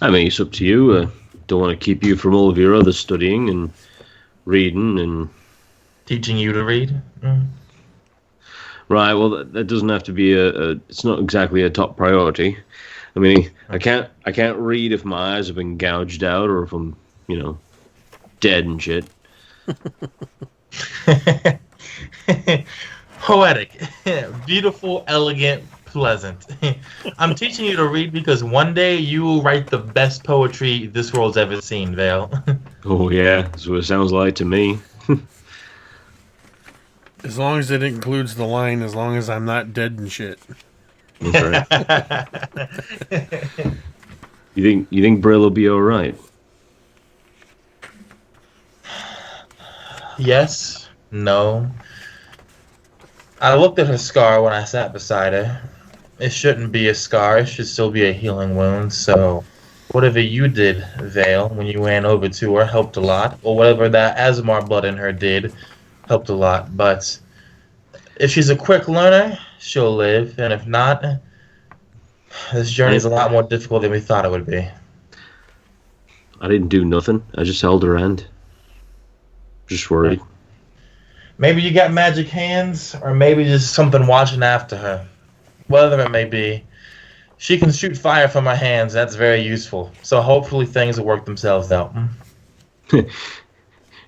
I mean, it's up to you. don't want to keep you from all of your other studying and reading and Teaching you to read. Mm. right. Well, that doesn't have to be it's not exactly a top priority. I mean, I can't read if my eyes have been gouged out or if I'm, dead and shit. Poetic, beautiful, elegant, pleasant. I'm teaching you to read because one day you will write the best poetry this world's ever seen, Vale. Oh yeah, that's what it sounds like to me. As long as it includes the line, as long as I'm not dead and shit. Okay. You think Brill will be all right? Yes, no. I looked at her scar when I sat beside her. It shouldn't be a scar, it should still be a healing wound, so whatever you did, Vale, when you ran over to her helped a lot, or whatever that Asmar blood in her did helped a lot, but if she's a quick learner, she'll live, and if not, this journey is a lot more difficult than we thought it would be. I didn't do nothing. I just held her hand. Just worried. Maybe you got magic hands, or maybe just something watching after her. Whatever it may be, she can shoot fire from her hands. That's very useful. So hopefully things will work themselves out.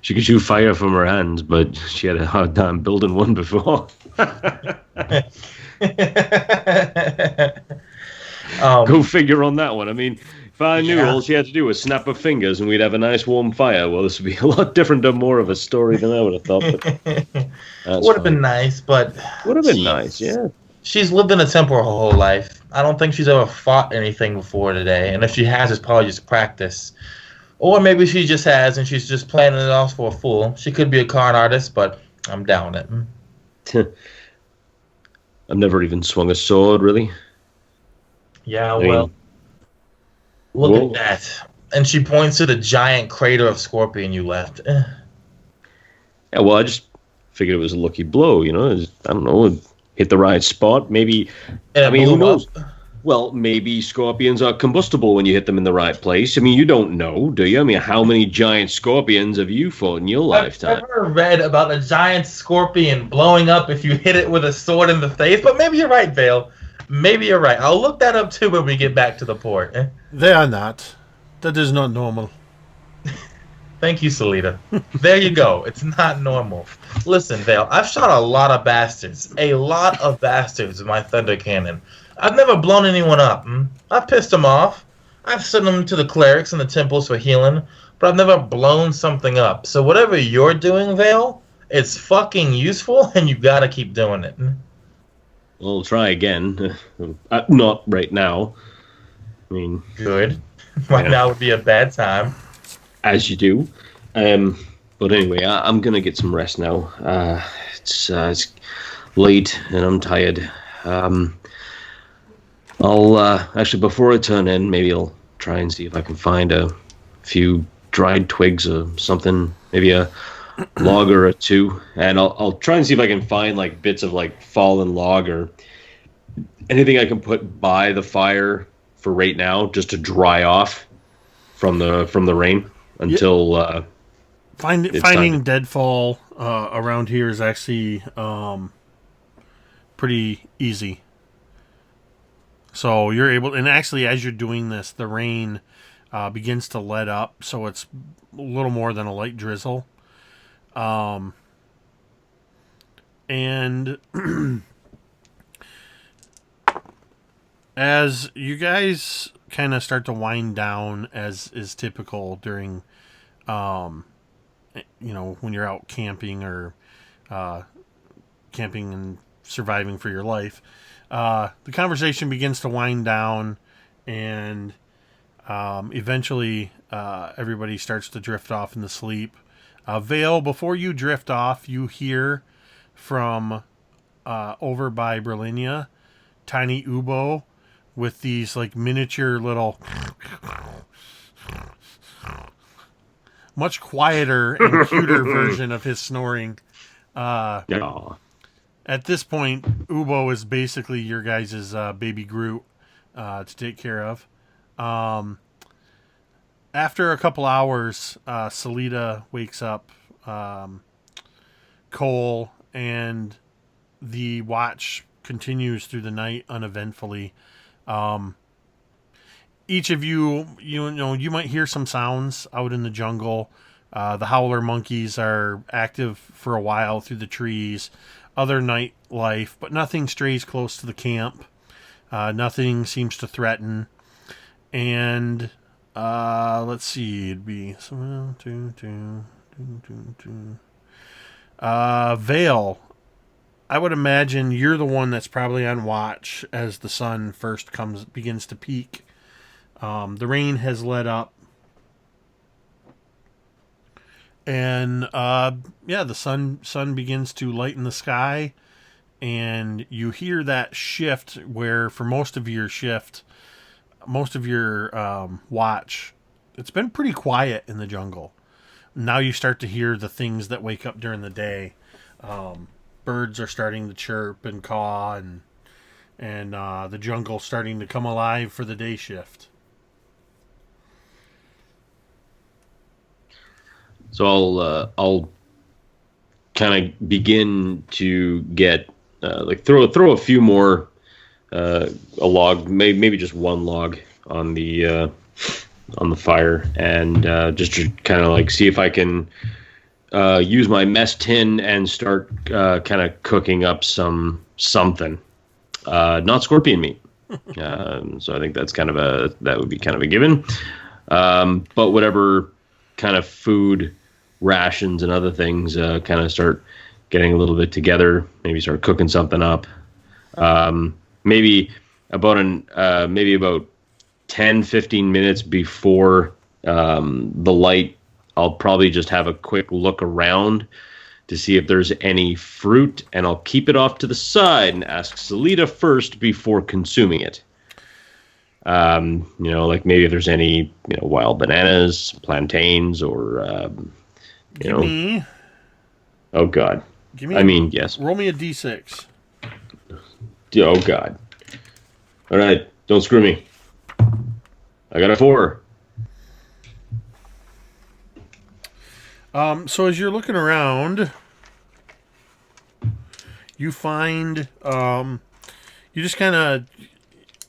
She could shoot fire from her hands, but she had a hard time building one before. Go figure on that one. I mean, if I knew all she had to do was snap her fingers and we'd have a nice warm fire, well, this would be a lot different and more of a story than I would have thought. Would have been nice, but... Would have been nice, yeah. She's lived in a temple her whole life. I don't think she's ever fought anything before today, and if she has, it's probably just practice. Or maybe she just has, and she's just playing it off for a fool. She could be a con artist, but I'm down with it. I've never even swung a sword, really. Yeah, well, look at that. And she points to the giant crater of scorpion you left. Yeah, well, I just figured it was a lucky blow, I don't know, hit the right spot. Maybe, who knows? Well, maybe scorpions are combustible when you hit them in the right place. I mean, you don't know, do you? I mean, how many giant scorpions have you fought in your lifetime? I've never read about a giant scorpion blowing up if you hit it with a sword in the face, but maybe you're right, Vale. Maybe you're right. I'll look that up, too, when we get back to the port. They are not. That is not normal. Thank you, Salita. There you go. It's not normal. Listen, Vale, I've shot a lot of bastards. A lot of bastards with my thunder cannon. I've never blown anyone up. I've pissed them off. I've sent them to the clerics and the temples for healing, but I've never blown something up. So whatever you're doing, Vale, it's fucking useful, and you gotta keep doing it. We'll try again. Not right now. I mean... Good. Right now would be a bad time. As you do. But anyway, I'm going to get some rest now. It's late, and I'm tired. I'll... actually, before I turn in, maybe I'll try and see if I can find a few dried twigs or something. Maybe a log or two, and I'll try and see if I can find like bits of like fallen log or anything I can put by the fire for right now, just to dry off from the rain until finding deadfall around here is actually pretty easy. So you're able, and actually as you're doing this, the rain begins to let up, so it's a little more than a light drizzle. And as you guys kind of start to wind down, as is typical during, when you're out camping or camping and surviving for your life, the conversation begins to wind down, and eventually everybody starts to drift off into sleep. Vale, before you drift off, you hear from over by Berlinia, tiny Ubo with these like miniature little, much quieter and cuter version of his snoring. At this point, Ubo is basically your guys' baby Groot to take care of. after a couple hours, Selita wakes up Cole, and the watch continues through the night uneventfully. Each of you, you know, you might hear some sounds out in the jungle. The howler monkeys are active for a while through the trees. Other night life, but nothing strays close to the camp. Nothing seems to threaten. And let's see, it'd be Vale. I would imagine you're the one that's probably on watch as the sun first begins to peak. The rain has let up. And the sun begins to lighten the sky, and you hear that shift where for most of your watch, it's been pretty quiet in the jungle. Now you start to hear the things that wake up during the day. Birds are starting to chirp and caw, and the jungle starting to come alive for the day shift. So I'll kind of begin to get throw a few more a log, maybe just one log on the fire, and just to kind of like see if I can use my mess tin and start kind of cooking up something, not scorpion meat. So I think that would be kind of a given. But whatever kind of food rations and other things kind of start getting a little bit together, maybe start cooking something up. Maybe about 10-15 minutes before the light, I'll probably just have a quick look around to see if there's any fruit, and I'll keep it off to the side and ask Selita first before consuming it. Like maybe if there's any, wild bananas, plantains, or, Give me. Oh, God. Yes. Roll me a d6. Oh, God. All right. Don't screw me. I got a 4. So as you're looking around, you find, you just kind of,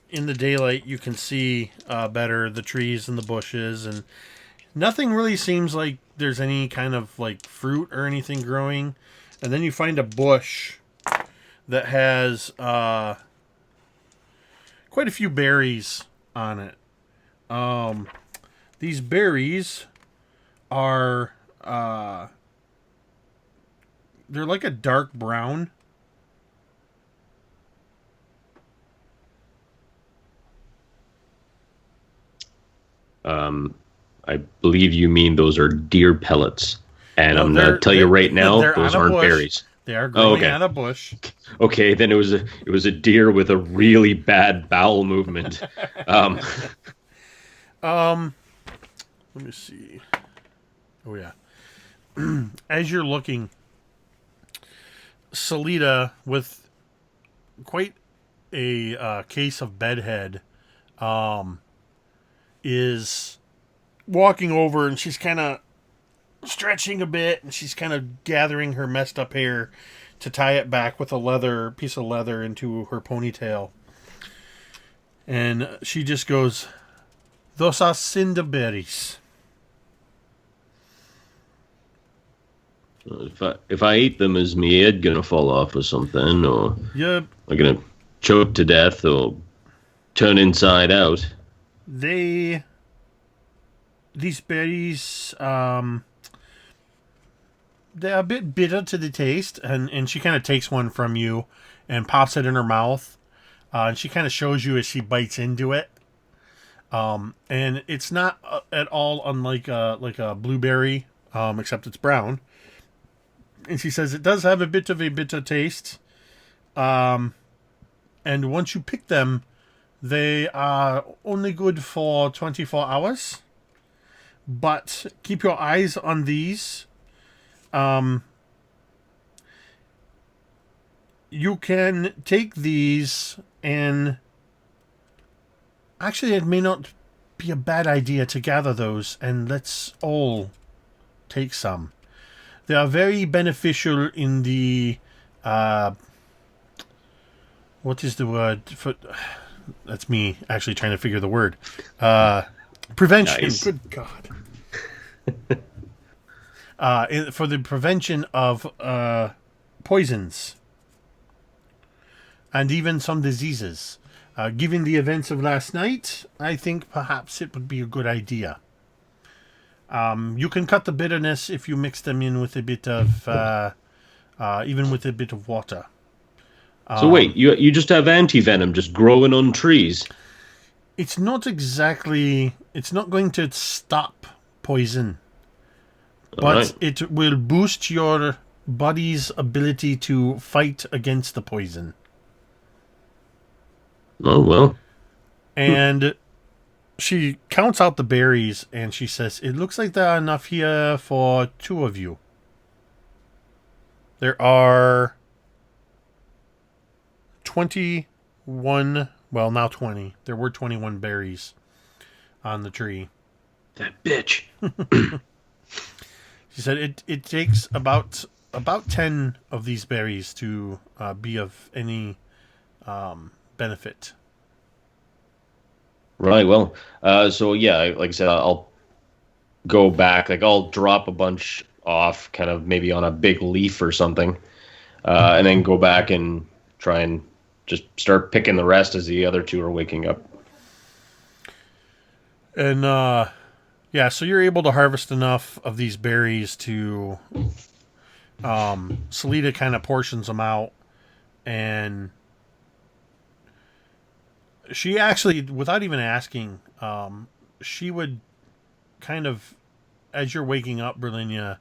in the daylight, you can see better the trees and the bushes, and nothing really seems like there's any kind of like fruit or anything growing. And then you find a bush that has quite a few berries on it. These berries are they're like a dark brown. I believe you mean those are deer pellets. And I'm going to tell you right now, those aren't berries. They are growing out of bush. Okay, then it was a deer with a really bad bowel movement. Let me see. Oh yeah. As you're looking, Selita, with quite a case of bedhead, is walking over, and she's kind of stretching a bit, and she's kind of gathering her messed up hair to tie it back with a piece of leather into her ponytail. And she just goes, "Those are cinder berries." If I eat them, is my head gonna fall off or something, or am I gonna choke to death or turn inside out? These berries, they're a bit bitter to the taste, and she kind of takes one from you and pops it in her mouth, and she kind of shows you as she bites into it. And it's not at all unlike a blueberry, except it's brown. And she says it does have a bit of a bitter taste. And once you pick them, they are only good for 24 hours. But keep your eyes on these. You can take these and... Actually, it may not be a bad idea to gather those, and let's all take some. They are very beneficial in the what is the word for? That's me actually trying to figure the word. Prevention. Nice. Good God. For the prevention of poisons and even some diseases. Given the events of last night, I think perhaps it would be a good idea. You can cut the bitterness if you mix them in with a bit of, even with a bit of water. So wait, you just have anti-venom just growing on trees? It's not exactly... It's not going to stop poison. But it will boost your body's ability to fight against the poison. Oh, well. And she counts out the berries and she says, it looks like there are enough here for 2 of you. There are 21, well, now 20. There were 21 berries on the tree. That bitch. She said it takes about 10 of these berries to be of any benefit. Right, well, so yeah, like I said, I'll go back, like I'll drop a bunch off kind of maybe on a big leaf or something, and then go back and try and just start picking the rest as the other 2 are waking up. And yeah, so you're able to harvest enough of these berries to Salida kind of portions them out, and she actually, without even asking, she would kind of, as you're waking up, Berlinia,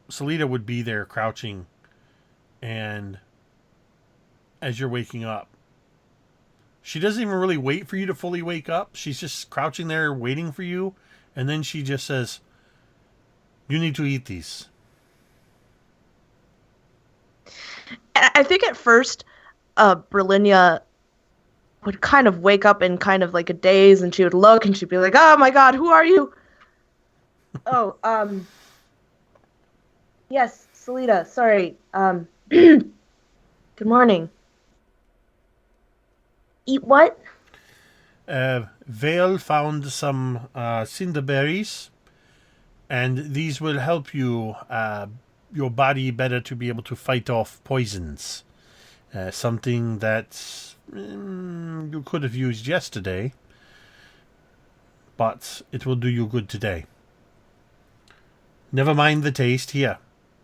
Salida would be there crouching, and as you're waking up, she doesn't even really wait for you to fully wake up. She's just crouching there waiting for you, and then she just says, you need to eat these. I think at first, Berlinia would kind of wake up in kind of like a daze, and she would look and she'd be like, oh my God, who are you? Yes, Salida, sorry. Good morning. Eat what? Vale found some cinderberries, and these will help you, your body better to be able to fight off poisons. Something that you could have used yesterday, but it will do you good today. Never mind the taste. Here,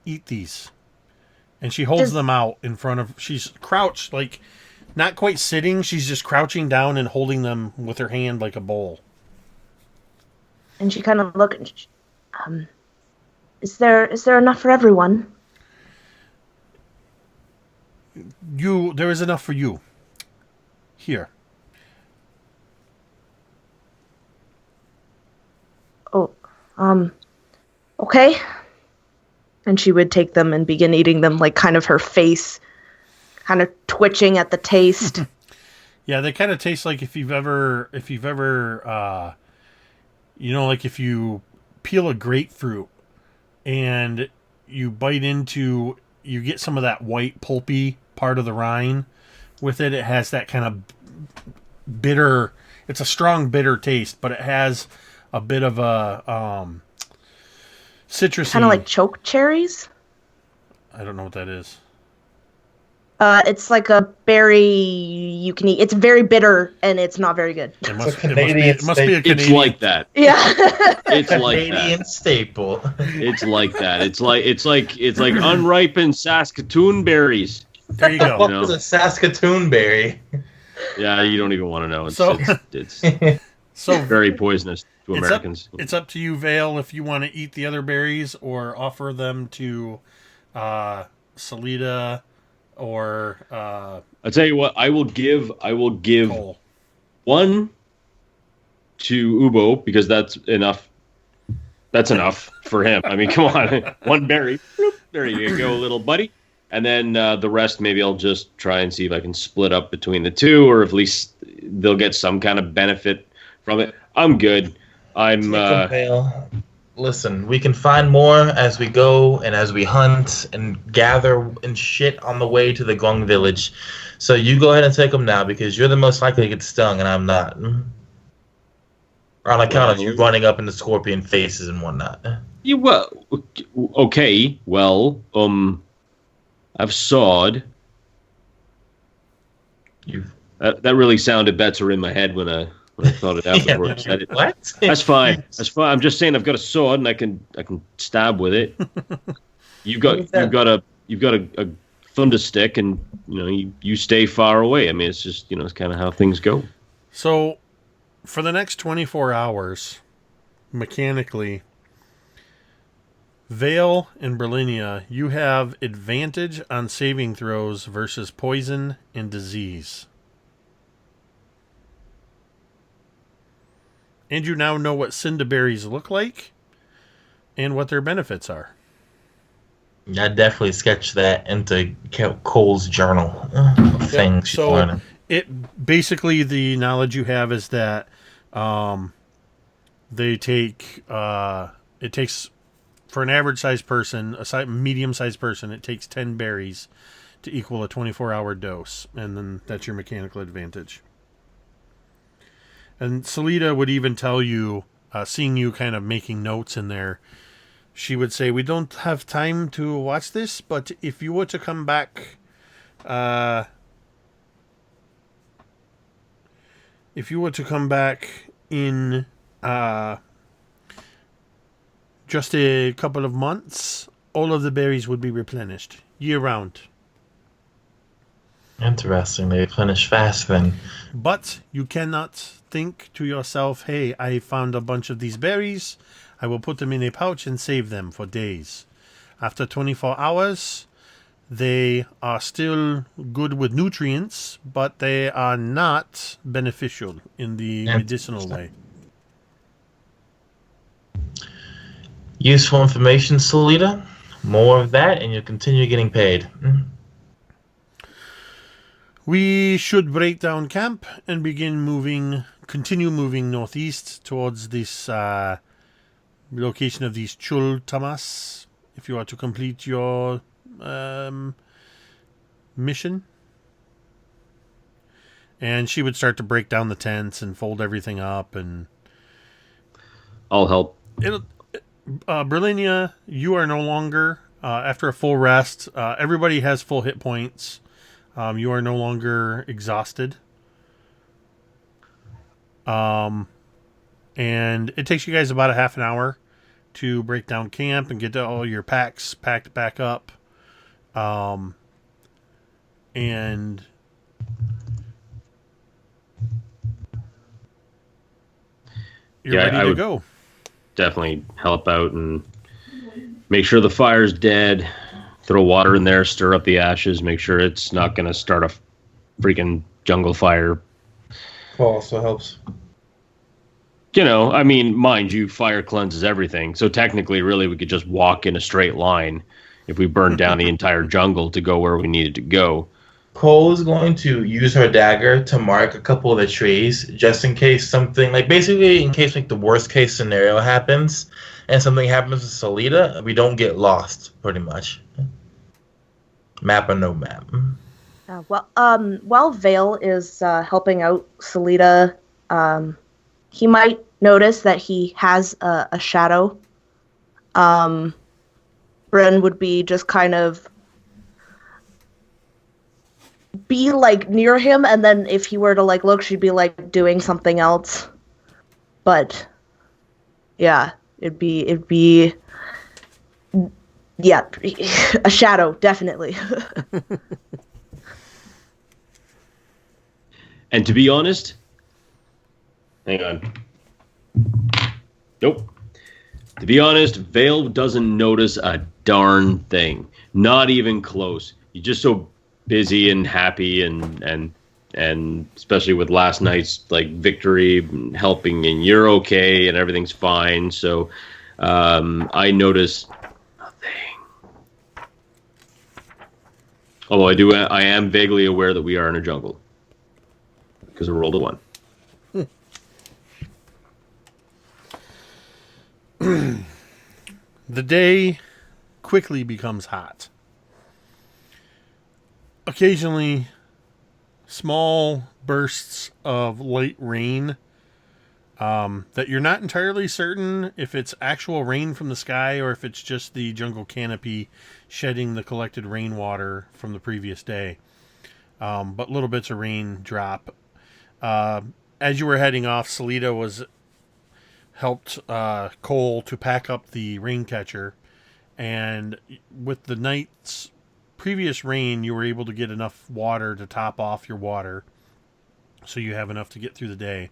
eat these. And she holds them out in front of... She's crouched, like, not quite sitting. She's just crouching down and holding them with her hand like a bowl. And she kind of looks... is there enough for everyone? There is enough for you. Here. Oh, okay. And she would take them and begin eating them, like kind of her face kind of twitching at the taste. Yeah, they kind of taste like if you've ever, you know, like if you peel a grapefruit and you bite into, you get some of that white pulpy part of the rind with it. It has that kind of bitter, it's a strong bitter taste, but it has a bit of a citrusy. Kind of like choke cherries? I don't know what that is. It's like a berry you can eat. It's very bitter and it's not very good. It must be a Canadian. It's like that. Yeah. It's like Canadian that. staple. It's like that. It's like unripened Saskatoon berries. There you go. What is a Saskatoon berry? Yeah, you don't even want to know. It's So very poisonous to Americans. It's up to you, Vale, if you want to eat the other berries or offer them to Salida or I'll tell you what, I will give Cole. one to Ubo because that's enough. That's enough for him. I mean, come on, one berry. Bloop, there you go, little buddy. And then the rest, maybe I'll just try and see if I can split up between the 2, or at least they'll get some kind of benefit from it. I'm good. I'm Take 'em, Vale. Listen, we can find more as we go and as we hunt and gather and shit on the way to the Grung village. So you go ahead and take them now because you're the most likely to get stung and I'm not. On account of you running up into scorpion faces and whatnot. You well, okay. Well, I've sawed. That really sounded better in my head when I thought it out before I said it. What? That's fine. That's fine. I'm just saying I've got a sword and I can stab with it. You've got a thunder stick and you stay far away. I mean, it's just it's kind of how things go. So, for the next 24 hours, mechanically, Vale and Berlinia, you have advantage on saving throws versus poison and disease. And you now know what cinderberries look like and what their benefits are. I definitely sketched that into Cole's journal. Things she's learning. It basically, the knowledge you have is that they take it takes, for an average sized person, a medium sized person, it takes 10 berries to equal a 24-hour dose, and then that's your mechanical advantage. And Salida would even tell you, seeing you kind of making notes in there, she would say, "We don't have time to watch this, but if you were to come back, in just a couple of months, all of the berries would be replenished year-round." Interesting. They replenish fast then. But you cannot think to yourself, "Hey, I found a bunch of these berries. I will put them in a pouch and save them for days." After 24 hours, they are still good with nutrients, but they are not beneficial in the medicinal way. Useful information, Salida. More of that, and you'll continue getting paid. We should break down camp and continue moving northeast towards this location of these Chultmas, if you are to complete your mission. And she would start to break down the tents and fold everything up, and I'll help. Berlinia, you are no longer, after a full rest, everybody has full hit points. You are no longer exhausted. And it takes you guys about a half an hour to break down camp and get all your packs packed back up. And you're ready to go. Definitely help out and make sure the fire's dead. Throw water in there, stir up the ashes, make sure it's not going to start a freaking jungle fire. Also helps. I mean, mind you, fire cleanses everything. So technically, really, we could just walk in a straight line if we burned down the entire jungle to go where we needed to go. Cole is going to use her dagger to mark a couple of the trees, just in case something, basically in case the worst case scenario happens, and something happens to Salida, we don't get lost, pretty much. Map or no map. While Vale is helping out Salida, he might notice that he has a shadow. Bryn would be just kind of be near him, and then if he were to look, she'd be doing something else. But yeah, it'd be yeah, a shadow, definitely. And to be honest, hang on. Nope. To be honest, Vale doesn't notice a darn thing. Not even close. You're just so busy and happy and especially with last night's victory, helping, and you're okay and everything's fine. So I notice nothing. Although I am vaguely aware that we are in a jungle because I rolled a 1. The day quickly becomes hot. Occasionally, small bursts of light rain that you're not entirely certain if it's actual rain from the sky or if it's just the jungle canopy shedding the collected rainwater from the previous day. But little bits of rain drop. As you were heading off, Salida was helped Cole to pack up the rain catcher, and with the night's previous rain, you were able to get enough water to top off your water, so you have enough to get through the day.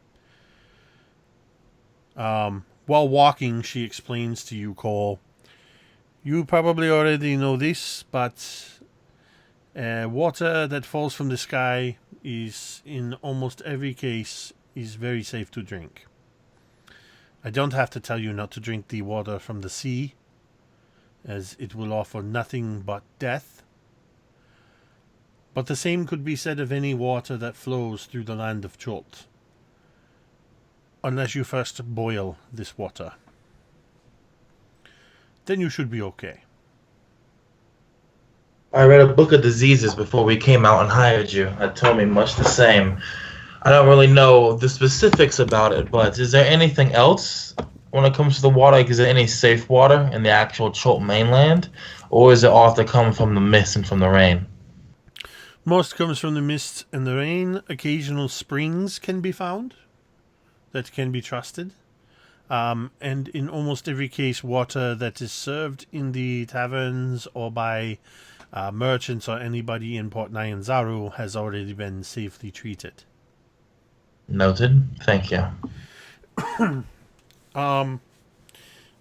While walking, she explains to you, Cole, you probably already know this, but water that falls from the sky is, in almost every case, is very safe to drink. I don't have to tell you not to drink the water from the sea, as it will offer nothing but death. But the same could be said of any water that flows through the land of Chult. Unless you first boil this water. Then you should be okay. I read a book of diseases before we came out and hired you. That told me much the same. I don't really know the specifics about it, but is there anything else when it comes to the water? Like, is there any safe water in the actual Chult mainland? Or is it all that come from the mist and from the rain? Most comes from the mist and the rain. Occasional springs can be found that can be trusted. And in almost every case, water that is served in the taverns or by merchants or anybody in Port Nyanzaru has already been safely treated. Noted. Thank you.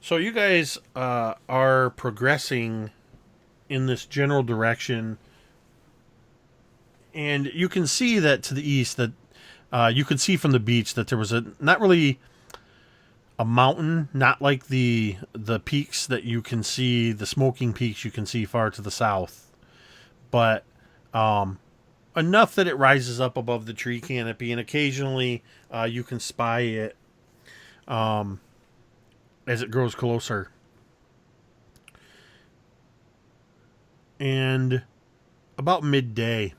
So you guys are progressing in this general direction, and you can see that to the east that you could see from the beach that there was not really a mountain, not like the peaks that you can see, the smoking peaks you can see far to the south, but enough that it rises up above the tree canopy, and occasionally you can spy it as it grows closer. And about midday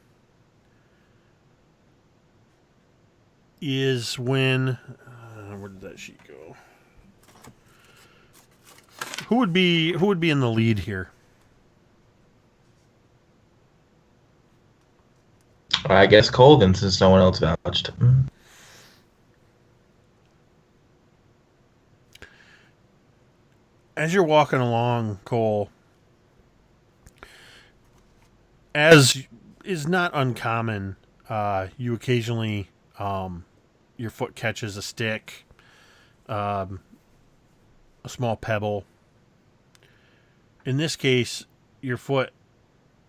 is when where did that sheet go? Who would be in the lead here? I guess Colgan, since no one else vouched. As you're walking along, Cole, as is not uncommon, you occasionally, your foot catches a stick, a small pebble. In this case, your foot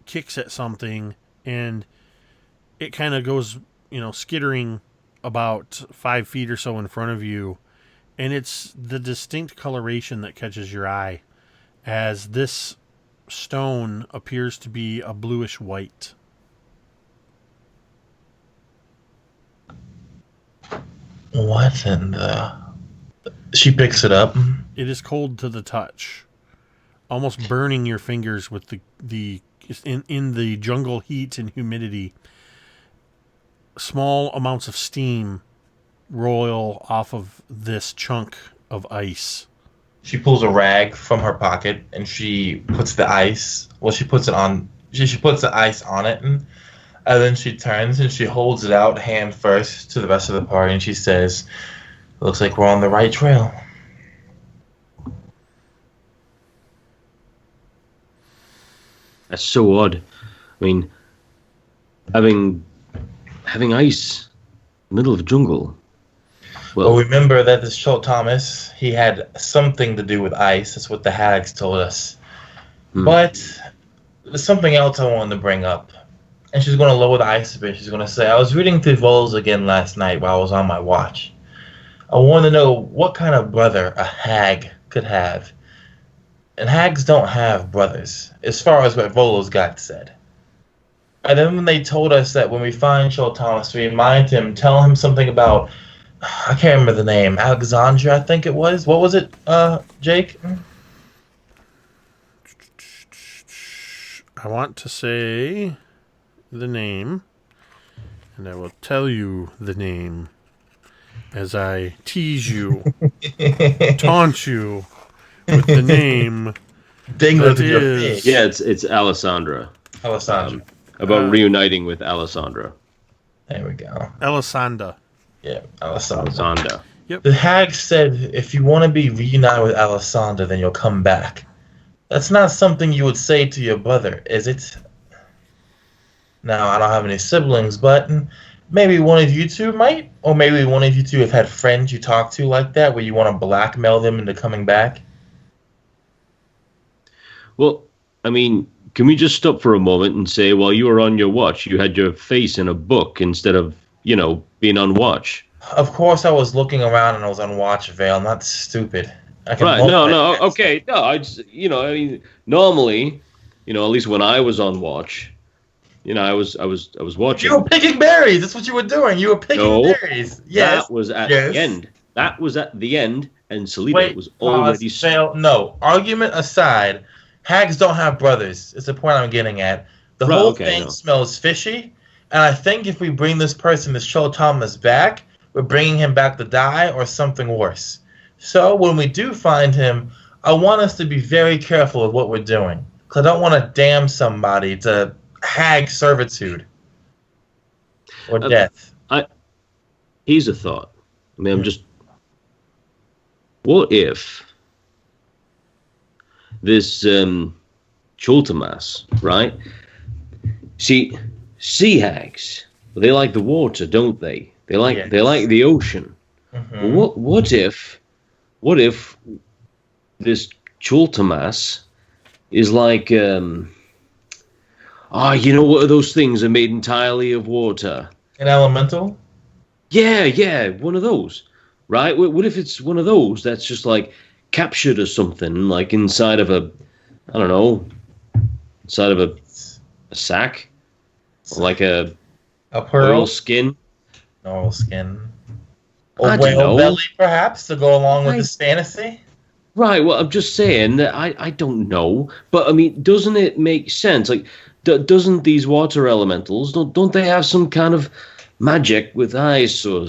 kicks at something, and it kind of goes, skittering about 5 feet or so in front of you, and it's the distinct coloration that catches your eye, as this stone appears to be a bluish white. What in the... She picks it up. It is cold to the touch, almost burning your fingers with in the jungle heat and humidity. Small amounts of steam roil off of this chunk of ice. She pulls a rag from her pocket and she puts the ice. Well, she puts it on. She puts the ice on it, and then she turns and she holds it out, hand first, to the rest of the party, and she says, "Looks like we're on the right trail." That's so odd. I mean, having ice, middle of the jungle. Well, remember that this Chultmas, he had something to do with ice. That's what the hags told us. But there's something else I wanted to bring up. And she's going to lower the ice a bit. She's going to say, I was reading through Vols again last night while I was on my watch. I want to know what kind of brother a hag could have. And hags don't have brothers, as far as what Volo's God said. And then when they told us that when we find Chultmas, we remind him, tell him something about I can't remember the name. Alexandra, I think it was. What was it, Jake? I want to say the name, and I will tell you the name as I tease you, taunt you with the name Dingle that to your is. face. Yeah, it's Alessandra. Alessandra. About reuniting with Alessandra. There we go. Elisanda. Yeah, Alessandra. Alessandra. The hag said, if you want to be reunited with Alessandra, then you'll come back. That's not something you would say to your brother, is it? Now, I don't have any siblings, but maybe one of you two might? Or maybe one of you two have had friends you talk to like that, where you want to blackmail them into coming back? Well, I mean, can we just stop for a moment and say, while you were on your watch, you had your face in a book instead of, being on watch? Of course I was looking around and I was on watch, Vale. I'm not stupid. Right, no, okay. No, I just, I mean, normally, at least when I was on watch, I was watching. You were picking berries. That's what you were doing. You were picking berries. Yes. That was at the end. That was at the end, and Salida was already... Fail. No. Argument aside, hags don't have brothers. It's the point I'm getting at. The whole thing smells fishy, and I think if we bring this person, this Chultmas, back, we're bringing him back to die or something worse. So when we do find him, I want us to be very careful with what we're doing. Because I don't want to damn somebody to hag servitude or death. Here's a thought. I mean, what if this Chultmas, right? See, sea hags, they like the water, don't they? They like the ocean. Mm-hmm. What if this Chultmas is like what are those things are made entirely of water? An elemental? Yeah, one of those. Right? What if it's one of those that's just like captured or something, like inside of a sack? Or like a pearl? Oil skin? Oil skin. Or whale belly, perhaps, to go along with this fantasy? Right, well, I'm just saying that I don't know. But, I mean, doesn't it make sense? Like, doesn't these water elementals, don't they have some kind of magic with ice or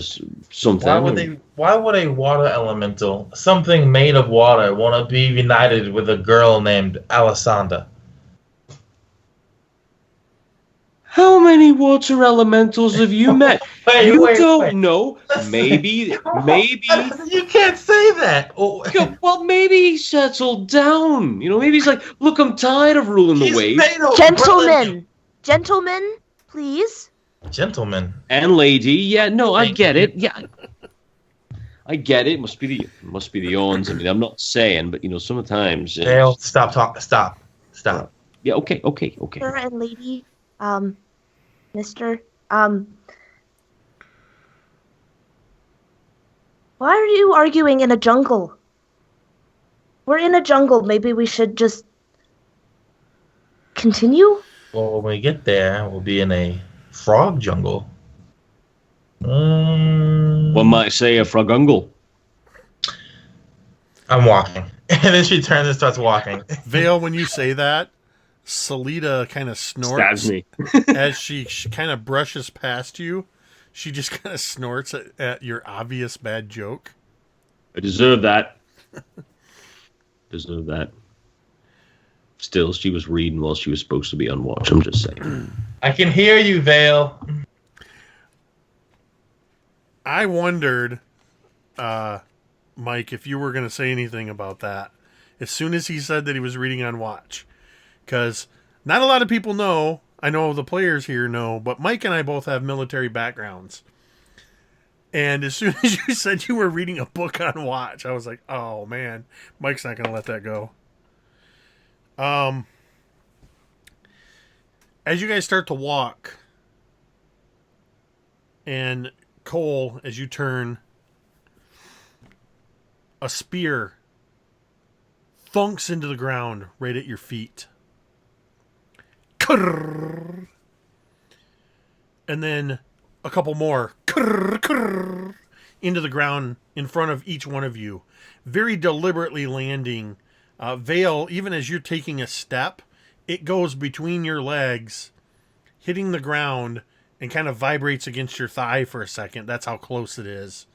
something? Why would a water elemental, something made of water, want to be united with a girl named Alessandra? How many water elementals have you met? You don't know. Maybe. You can't say that. Well, maybe he settled down. Maybe he's like, look, I'm tired of ruling the waves. Gentlemen, please. Gentlemen. And lady, yeah, no, I get it. Yeah, I get it. Must be the awns. I mean, I'm not saying, but sometimes. Dale, stop talking. Stop. Yeah. Okay. Sir and lady, Mister, why are you arguing in a jungle? We're in a jungle. Maybe we should just continue? Well, when we get there, we'll be in a frog jungle. One might say a frogungle. I'm walking. And then she turns and starts walking. Vale, when you say that, Salida kind of snorts. Stabs me. As she kind of brushes past you. She just kind of snorts at your obvious bad joke. I deserve that. Still, she was reading while she was supposed to be on watch. I'm just saying. I can hear you, Vale. I wondered, Mike, if you were going to say anything about that. As soon as he said that he was reading on watch. Because not a lot of people know. I know the players here know. But Mike and I both have military backgrounds. And as soon as you said you were reading a book on watch, I was like, oh, man. Mike's not going to let that go. As you guys start to walk, and Cole, as you turn, a spear thunks into the ground right at your feet. And then a couple more. into the ground in front of each one of you, very deliberately landing. Vale, even as you're taking a step, it goes between your legs, hitting the ground, and kind of vibrates against your thigh for a second. That's how close it is.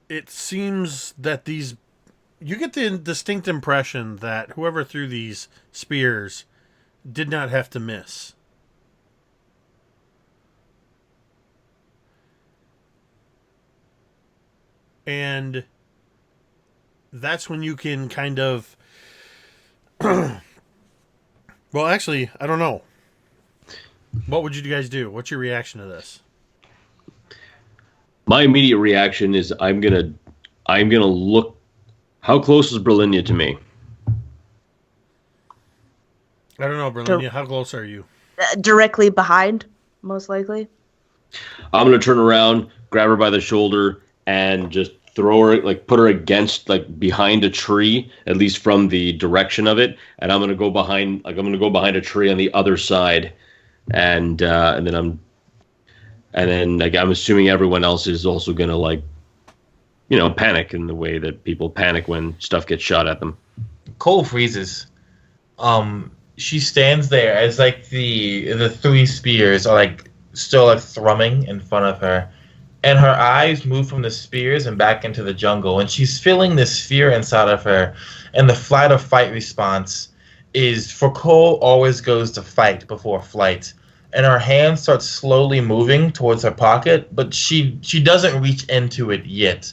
It seems that you get the distinct impression that whoever threw these spears did not have to miss. And that's when you can kind of... Well, actually, I don't know. What would you guys do? What's your reaction to this? My immediate reaction is I'm gonna look. How close is Berlinia to me? I don't know, Berlinia. How close are you? Directly behind, most likely. I'm gonna turn around, grab her by the shoulder, and just throw her, like put her against, like behind a tree, at least from the direction of it. And I'm gonna go behind a tree on the other side, and then like I'm assuming everyone else is also gonna, like, panic in the way that people panic when stuff gets shot at them. Cole freezes. She stands there as like the three spears are like still like thrumming in front of her, and her eyes move from the spears and back into the jungle, and she's feeling this fear inside of her, and the flight or fight response is, for Cole, always goes to fight before flight. And her hand starts slowly moving towards her pocket, but she doesn't reach into it yet.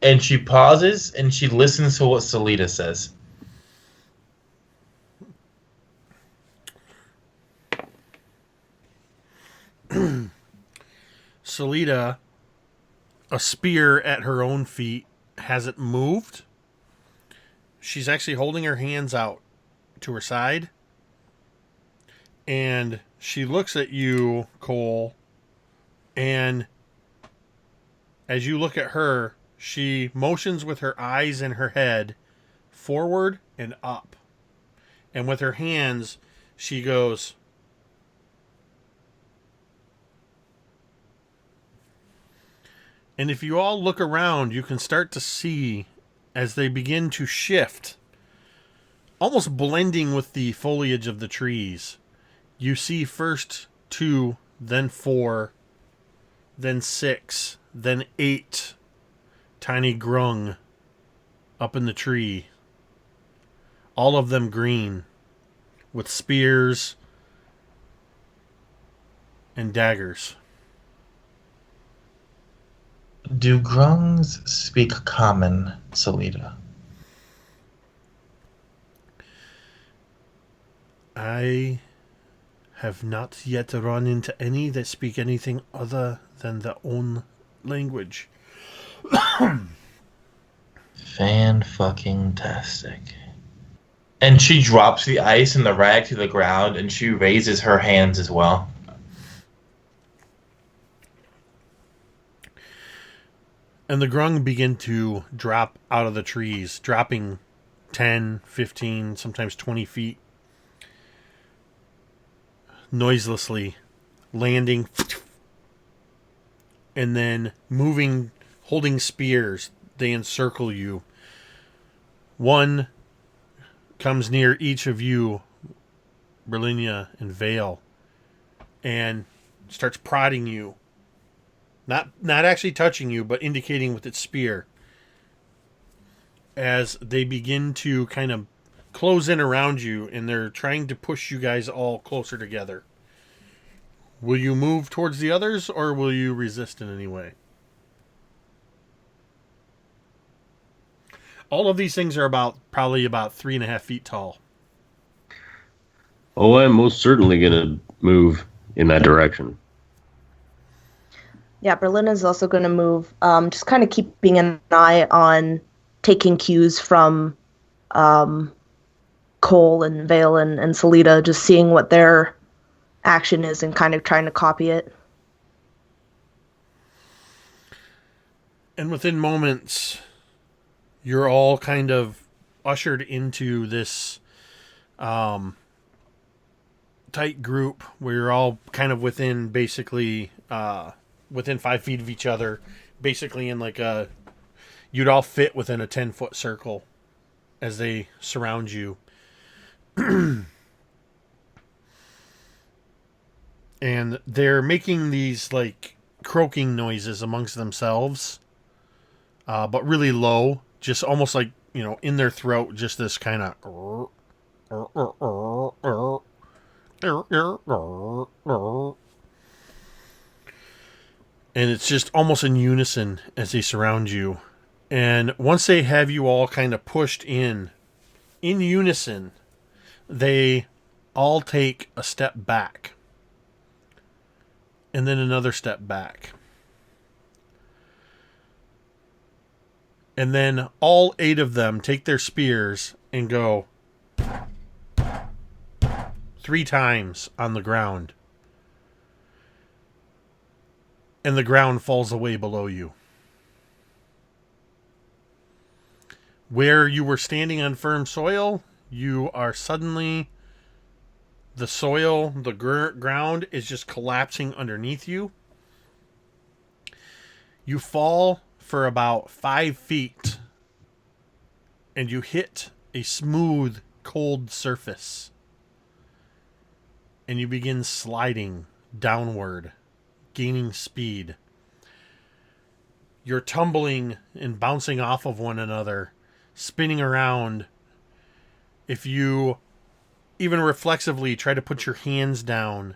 And she pauses, and she listens to what Salida says. Salida, a spear at her own feet, hasn't moved. She's actually holding her hands out to her side. And she looks at you, Cole, and as you look at her, she motions with her eyes and her head forward and up. And with her hands, she goes... And if you all look around, you can start to see, as they begin to shift, almost blending with the foliage of the trees, you see first 2, then 4, then 6, then 8 tiny grung up in the tree. All of them green, with spears and daggers. Do grungs speak common, Salida? I have not yet run into any that speak anything other than their own language. Fan-fucking-tastic. And she drops the ice and the rag to the ground, and she raises her hands as well. And the grung begin to drop out of the trees, dropping 10, 15, sometimes 20 feet. Noiselessly, landing, and then moving, holding spears. They encircle you. One comes near each of you, Berlinia and Vale, and starts prodding you. Not actually touching you, but indicating with its spear. As they begin to kind of close in around you, and they're trying to push you guys all closer together. Will you move towards the others, or will you resist in any way? All of these things are probably about 3.5 feet tall. Oh, I'm most certainly going to move in that direction. Yeah, Berlin is also going to move, just kind of keeping an eye on taking cues from Cole and Vale and Salida, just seeing what their action is and kind of trying to copy it. And within moments, you're all kind of ushered into this tight group where you're all kind of within basically within 5 feet of each other, basically in like a, you'd all fit within a 10-foot circle as they surround you. And they're making these like croaking noises amongst themselves, but really low, just almost like, you know, in their throat, just this kind of. And it's just almost in unison as they surround you. And once they have you all kind of pushed in unison, they all take a step back. And then another step back. And then all 8 of them take their spears and go 3 times on the ground. And the ground falls away below you. Where you were standing on firm soil, you are suddenly... The soil, the ground is just collapsing underneath you. You fall for about 5 feet. And you hit a smooth, cold surface. And you begin sliding downward, gaining speed. You're tumbling and bouncing off of one another, spinning around. If you even reflexively try to put your hands down,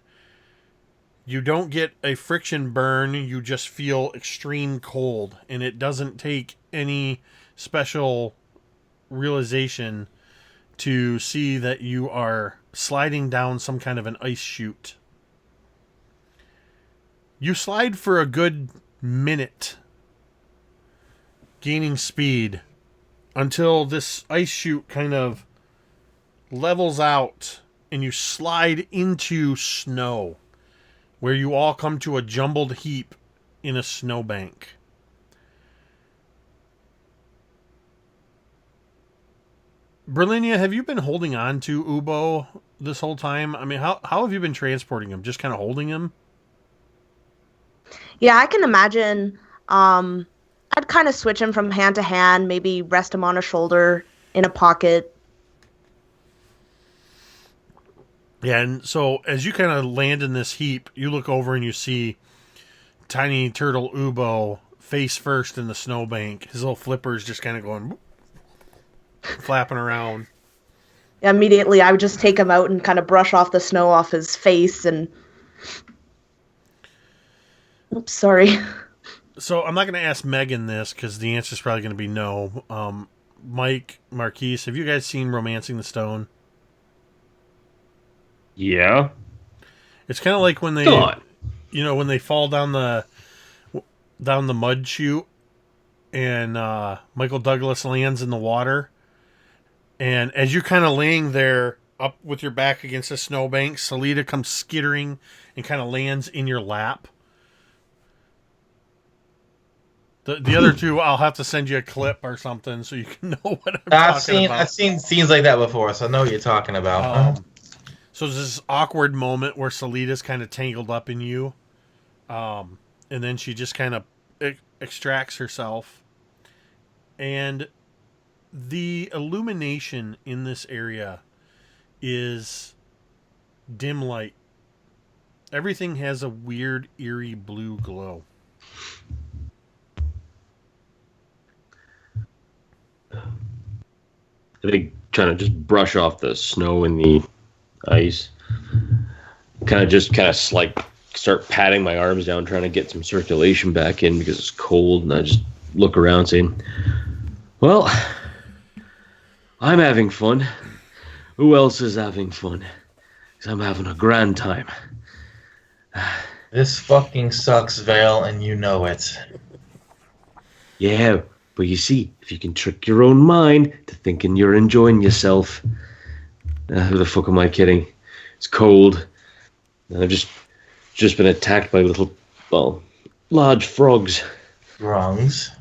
you don't get a friction burn, you just feel extreme cold, and it doesn't take any special realization to see that you are sliding down some kind of an ice chute. You slide for a good minute, gaining speed, until this ice chute kind of levels out and you slide into snow, where you all come to a jumbled heap in a snowbank. Berlinia, have you been holding on to Ubo this whole time? I mean, how have you been transporting him? Just kind of holding him? Yeah, I can imagine. I'd kind of switch him from hand to hand, maybe rest him on a shoulder in a pocket. Yeah, and so as you kind of land in this heap, you look over and you see tiny turtle Ubo face first in the snowbank. His little flippers just kind of going, flapping around. Immediately, I would just take him out and kind of brush off the snow off his face and... Oops, sorry. So I'm not going to ask Megan this because the answer is probably going to be no. Mike, Marquise, have you guys seen Romancing the Stone? Yeah. It's kind of like when they, when they fall down the mud chute, and Michael Douglas lands in the water, and as you're kind of laying there up with your back against a snowbank, Salida comes skittering and kind of lands in your lap. The other two, I'll have to send you a clip or something so you can know what I'm talking about. I've seen scenes like that before, so I know what you're talking about. So there's this awkward moment where Salida's kind of tangled up in you. And then she just kind of extracts herself. And the illumination in this area is dim light. Everything has a weird, eerie blue glow. I think trying to just brush off the snow and the ice. Kind of like start patting my arms down, trying to get some circulation back in because it's cold, and I just look around saying, well, I'm having fun. Who else is having fun? Because I'm having a grand time. This fucking sucks, Vale, and you know it. Yeah, but you see, if you can trick your own mind to thinking you're enjoying yourself. Who the fuck am I kidding? It's cold. And I've just been attacked by large frogs. Grungs.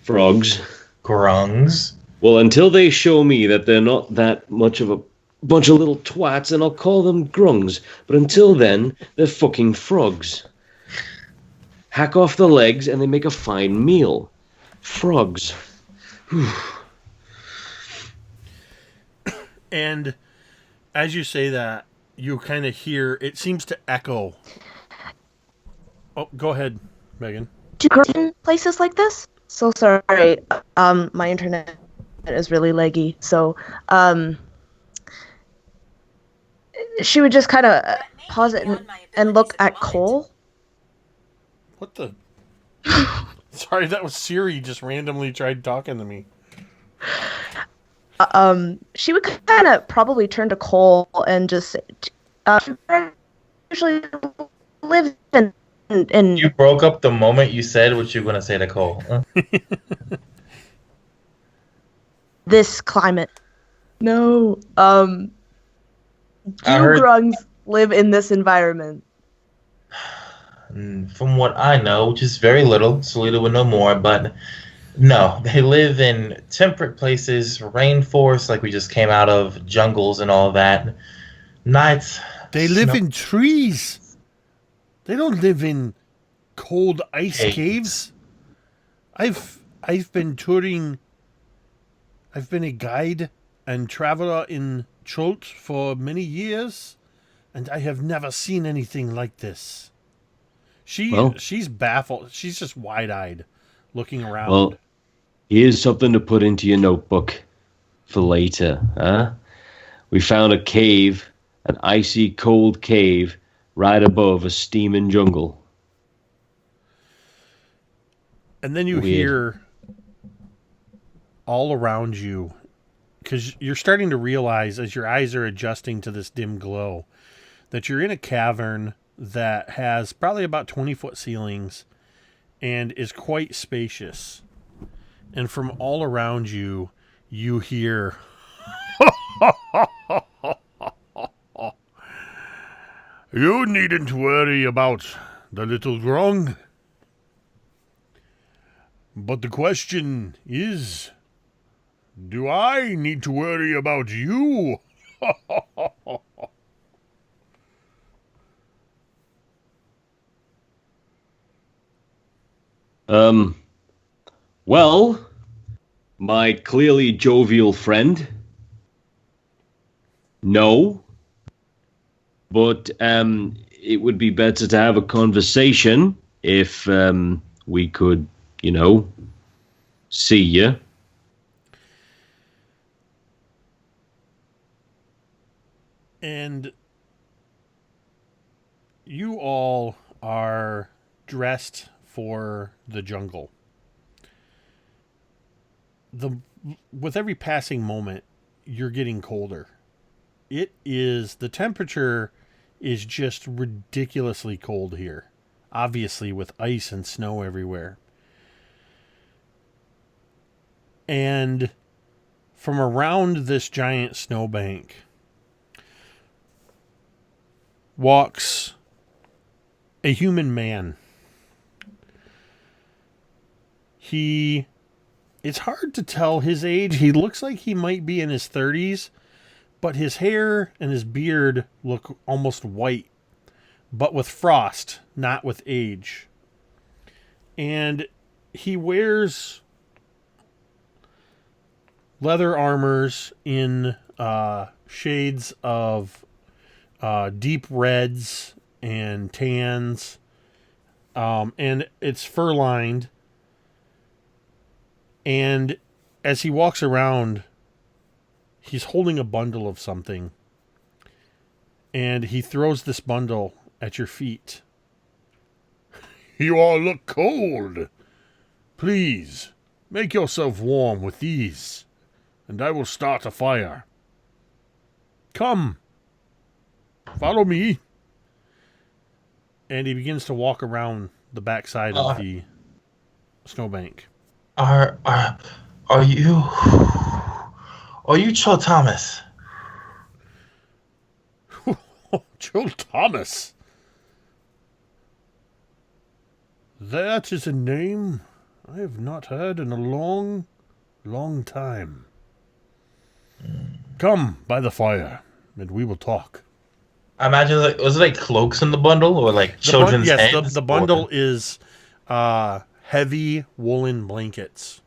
Frogs. Grungs. Well, until they show me that they're not that much of a bunch of little twats, and I'll call them grungs. But until then, they're fucking frogs. hack off the legs, and they make a fine meal. Frogs. And as you say that, you kind of hear, it seems to echo. Oh, go ahead, Megan. Do girls in places like this? So sorry, my internet is really laggy. So, she would just kind of pause it and look at Cole. What the? Sorry, that was Siri just randomly tried talking to me. She would kind of probably turn to Cole and just usually live in. You broke up the moment you said what you were going to say to Cole. This climate. No. Do heard- grungs live in this environment? From what I know, which is very little, Salita would know more, but no, they live in temperate places, rainforests like we just came out of, jungles and all that. Nights. They live in trees. They don't live in cold ice caves. I've been touring. I've been a guide and traveler in Chult for many years, and I have never seen anything like this. She's baffled. She's just wide-eyed, looking around. Well, here's something to put into your notebook for later. Huh? We found a cave, an icy cold cave, right above a steaming jungle. And then you hear all around you, because you're starting to realize as your eyes are adjusting to this dim glow, that you're in a cavern that has probably about 20-foot ceilings and is quite spacious. And from all around you, you hear... You needn't worry about the little Grung. But the question is, do I need to worry about you? Well, my clearly jovial friend, no. But it would be better to have a conversation if we could, see you. And you all are dressed for the jungle. With every passing moment, you're getting colder. The temperature is just ridiculously cold here. Obviously, with ice and snow everywhere. And from around this giant snowbank walks a human man. It's hard to tell his age. He looks like he might be in his 30s, but his hair and his beard look almost white, but with frost, not with age. And he wears leather armors in shades of deep reds and tans, and it's fur-lined. And as he walks around, he's holding a bundle of something. And he throws this bundle at your feet. You all look cold. Please, make yourself warm with these, and I will start a fire. Come, follow me. And he begins to walk around the backside of the snowbank. Are you Chultmas? Chultmas. That is a name I have not heard in a long, long time. Come by the fire, and we will talk. I imagine, was it like cloaks in the bundle, or like children's heads? The bundle is heavy woolen blankets.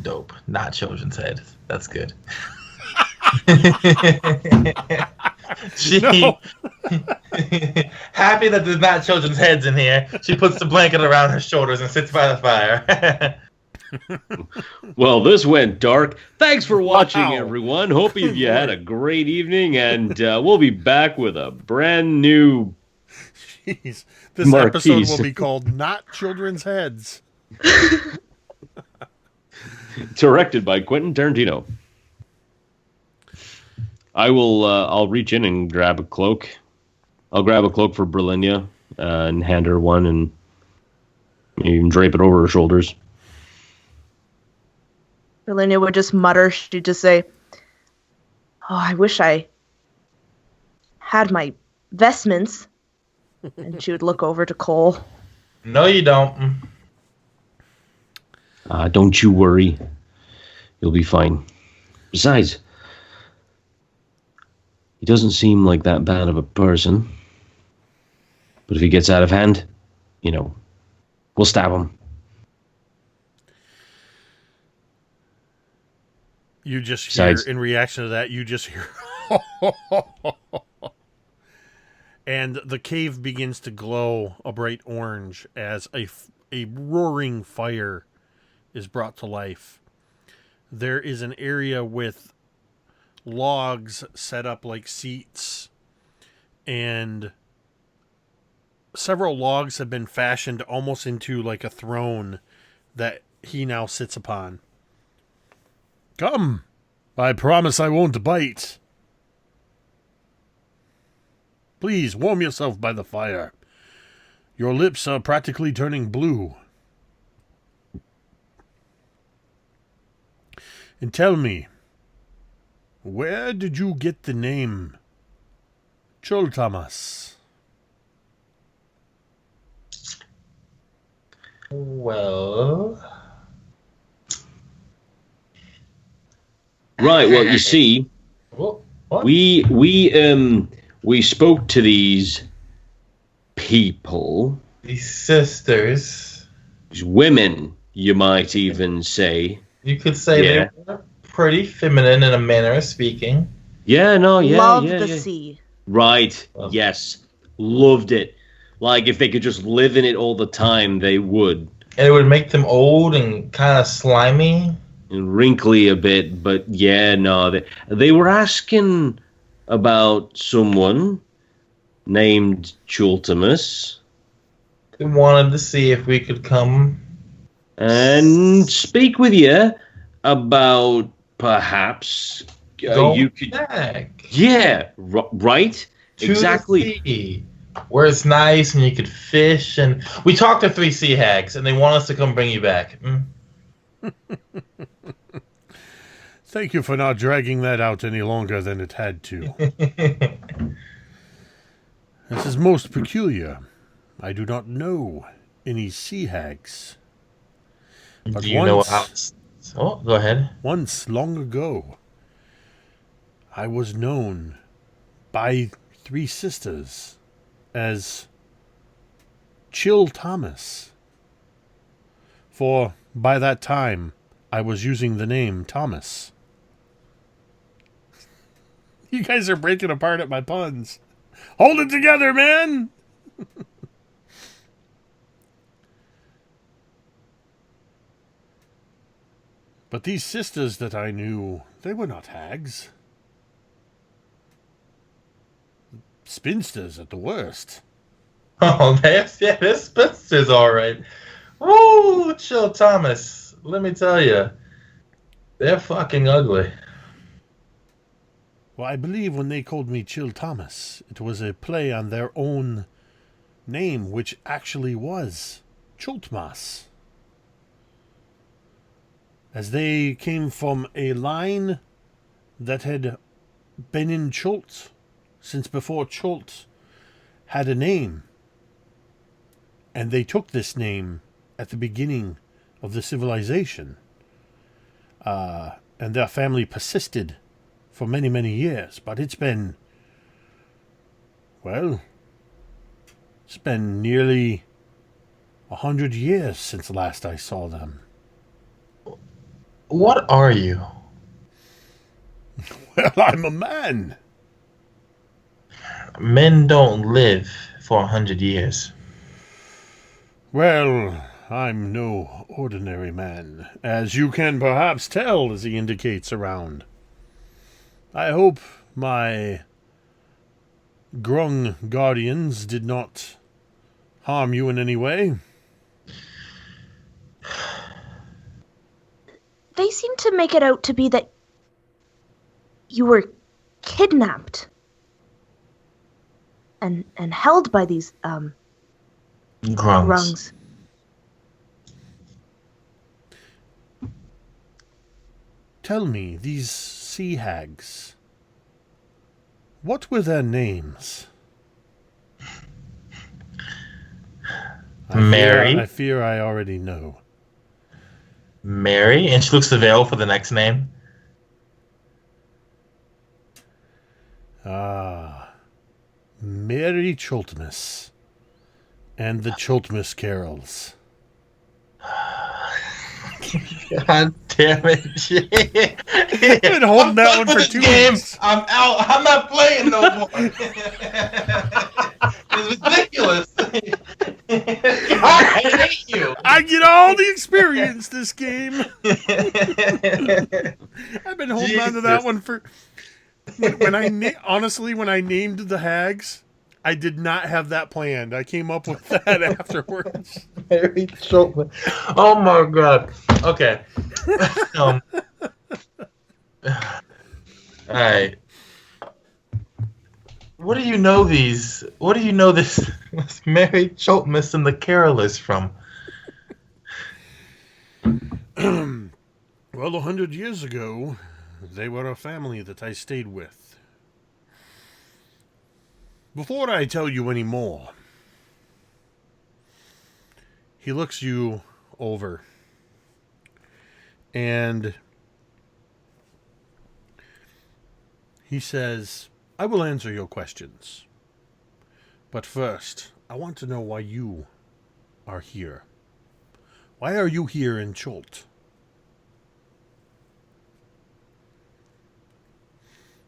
Dope. Not children's heads. That's good. She No. happy that there's not children's heads in here. She puts the blanket around her shoulders and sits by the fire. Well, this went dark. Thanks for watching, Wow. everyone. Hope you had a great evening, and we'll be back with a brand new. Jeez. This Marquise. episode will be called Not Children's Heads. Directed by Quentin Tarantino. I'll reach in and grab a cloak. I'll grab a cloak for Berlinia and hand her one, and even drape it over her shoulders. Berlinia would just mutter. She'd just say, "Oh, I wish I had my vestments." And she would look over to Cole. No, you don't. Don't you worry. You'll be fine. Besides, he doesn't seem like that bad of a person. But if he gets out of hand, we'll stab him. You just Besides- hear, in reaction to that, you just hear. And the cave begins to glow a bright orange as a roaring fire is brought to life. There is an area with logs set up like seats, and several logs have been fashioned almost into like a throne that he now sits upon. Come, I promise I won't bite. Please warm yourself by the fire. Your lips are practically turning blue. And tell me, where did you get the name Chultmas? Well, Right, well, you see, what? we spoke to these people, These sisters. these women, you might even say. You could say Yeah. they were pretty feminine in a manner of speaking. Yeah, no, yeah, Love yeah, the yeah. sea. Right, Love yes. Loved it. Like, if they could just live in it all the time, they would. And it would make them old and kind of slimy. And wrinkly a bit, but yeah, no. They were asking about someone named Chultmas They wanted to see if we could come. and speak with you about perhaps Go you could. back Yeah, right? to Exactly. the sea, where it's nice and you could fish. And we talked to 3 sea hags, and they want us to come bring you back. Thank you for not dragging that out any longer than it had to. This is most peculiar. I do not know any sea hags. But Do you know once- how? Oh, go ahead. Once, long ago, I was known by 3 sisters as Chultmas. For by that time, I was using the name Thomas. You guys are breaking apart at my puns. Hold it together, man! But these sisters that I knew, they were not hags. Spinsters at the worst. Oh, this is all right. Woo, Chill Thomas. Let me tell you, they're fucking ugly. Well, I believe when they called me Chill Thomas, it was a play on their own name, which actually was Chultmas. As they came from a line that had been in Chult since before Chult had a name. And they took this name at the beginning of the civilization. And their family persisted for many, many years. But it's been nearly 100 years since last I saw them. What are you? Well, I'm a man. Men don't live for 100 years. Well, I'm no ordinary man, as you can perhaps tell as he indicates around. I hope my Grung guardians did not harm you in any way. They seem to make it out to be that you were kidnapped and held by these Grungs. Tell me, these sea hags, what were their names? Mary. I fear I already know. Mary, and she looks to Veil for the next name. Mary Chultmas and the Chultmas carols. God damn it, Jay. I've been holding that one for 2 weeks. I'm out. I'm not playing no more. It's ridiculous. I hate you. I get all the experience this game. I've been holding on to that one for... Honestly, when I named the hags, I did not have that planned. I came up with that afterwards. Mary Chultman. Oh my god. Okay. All right. What do you know these? What do you know this Mary Chultmas and the Carolers from? Well, 100 years ago, they were a family that I stayed with. Before I tell you any more, he looks you over, and he says, I will answer your questions. But first, I want to know why you are here. Why are you here in Chult?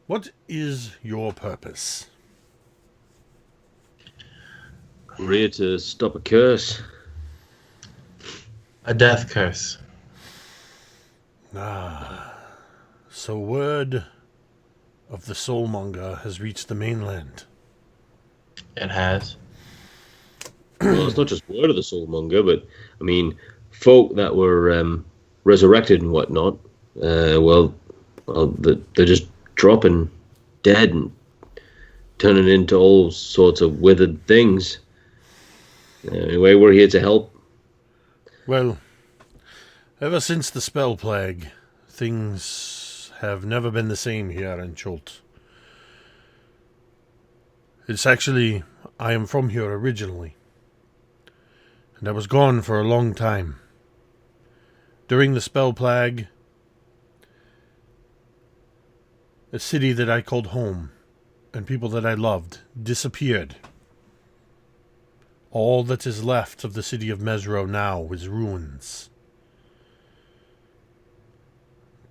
What is your purpose? We're here to stop a curse. A death curse. So word of the Soulmonger has reached the mainland. It has. Well, it's not just word of the Soulmonger, but, I mean, folk that were resurrected and whatnot, well, they're just dropping dead and turning into all sorts of withered things. Anyway, we're here to help. Well, ever since the spell plague, things have never been the same here in Chult. It's actually, I am from here originally, and I was gone for a long time. During the spell plague, a city that I called home and people that I loved disappeared. All that is left of the city of Mesro now is ruins.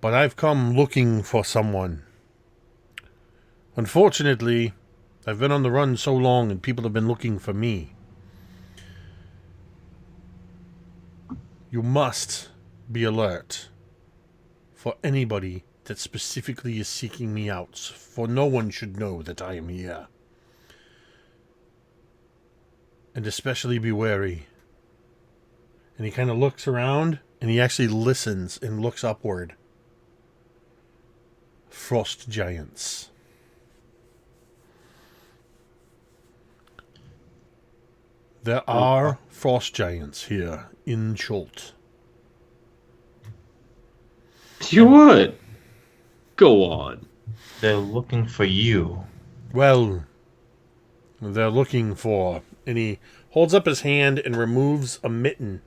But I've come looking for someone. Unfortunately, I've been on the run so long and people have been looking for me. You must be alert for anybody that specifically is seeking me out, for no one should know that I am here. And especially be wary. And he kind of looks around, and he actually listens and looks upward. Frost giants. There are frost giants here in Chult. You what? Go on. They're looking for you. Well, they're looking for... And he holds up his hand and removes a mitten.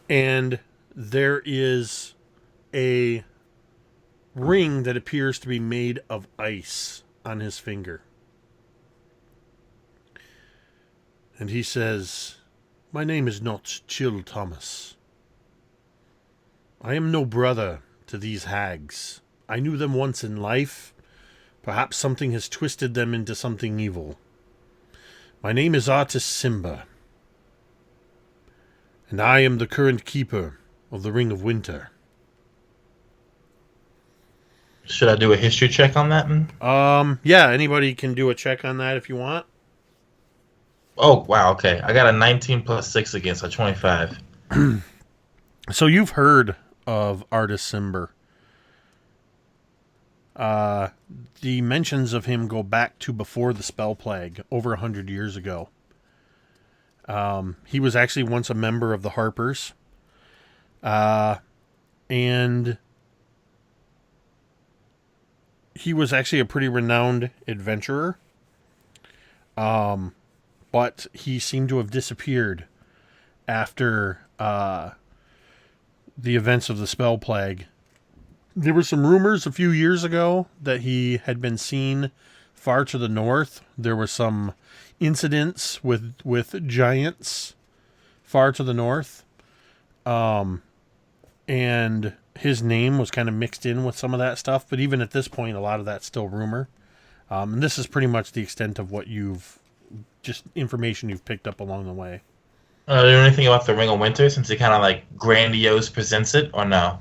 And there is a ring that appears to be made of ice on his finger. And he says, My name is not Chultmas. I am no brother to these hags. I knew them once in life. Perhaps something has twisted them into something evil. My name is Artis Simba, and I am the current keeper of the Ring of Winter. Should I do a history check on that? Yeah, anybody can do a check on that if you want. Oh, wow, okay. I got a 19 plus 6 against a 25. So you've heard of Artis Simba. The mentions of him go back to before the Spell Plague, over 100 years ago. He was actually once a member of the Harpers. And he was actually a pretty renowned adventurer. But he seemed to have disappeared after the events of the Spell Plague. There were some rumors a few years ago that he had been seen far to the north. There were some incidents with giants far to the north. And his name was kind of mixed in with some of that stuff. But even at this point, a lot of that's still rumor. And this is pretty much the extent of what just information you've picked up along the way. Do you know anything about the Ring of Winter, since he kind of like grandiose presents it, or no?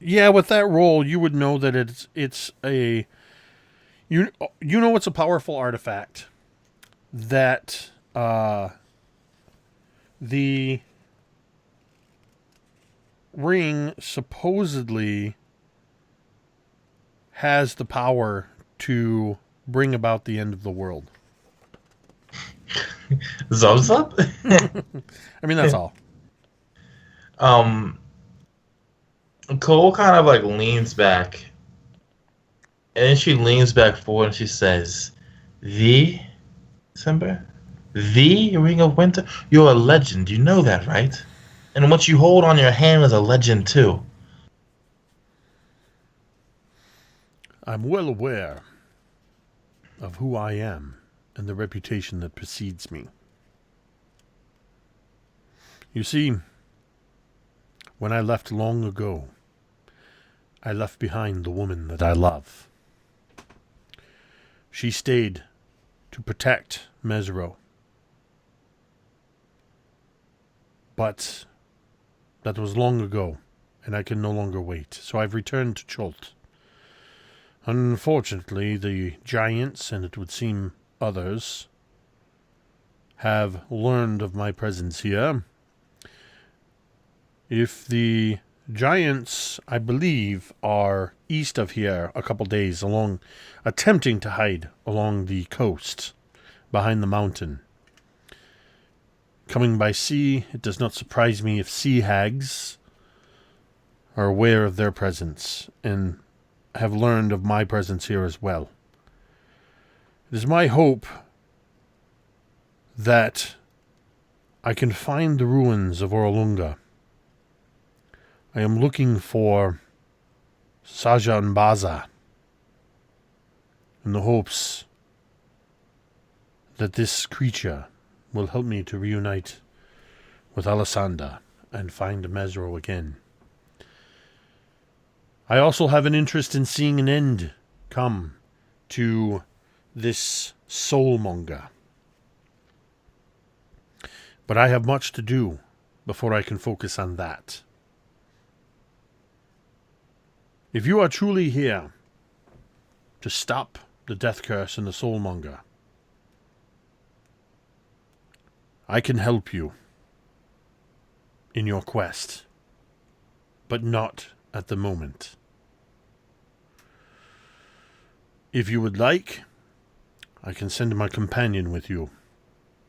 Yeah, with that role, you would know that it's a you know it's a powerful artifact that the ring supposedly has the power to bring about the end of the world. Zop? I mean, that's all. Cole kind of like leans back, and then she leans back forward and she says, "The Simba? The Ring of Winter? You're a legend, you know that, right? And what you hold on your hand is a legend too." I'm well aware of who I am and the reputation that precedes me. You see, when I left long ago, I left behind the woman that I love. She stayed to protect Mesro. But that was long ago, and I can no longer wait, so I've returned to Chult. Unfortunately, the giants, and it would seem others, have learned of my presence here. If the giants, I believe, are east of here a couple days, attempting to hide along the coast, behind the mountain. Coming by sea, it does not surprise me if sea hags are aware of their presence, and have learned of my presence here as well. It is my hope that I can find the ruins of Orlunga. I am looking for Saja and Baza in the hopes that this creature will help me to reunite with Alessandra and find Mesro again. I also have an interest in seeing an end come to this soulmonger. But I have much to do before I can focus on that. If you are truly here to stop the death curse and the soulmonger, I can help you in your quest, but not at the moment. If you would like, I can send my companion with you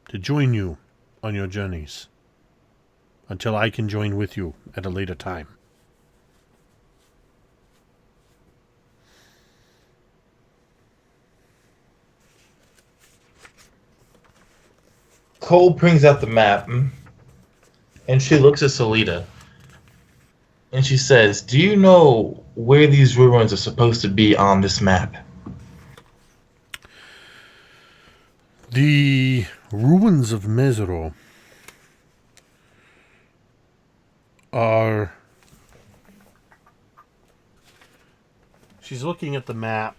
to join you on your journeys until I can join with you at a later time. Cole brings out the map, and she looks at Solita, and she says, "Do you know where these ruins are supposed to be on this map?" The ruins of Mesro are... She's looking at the map.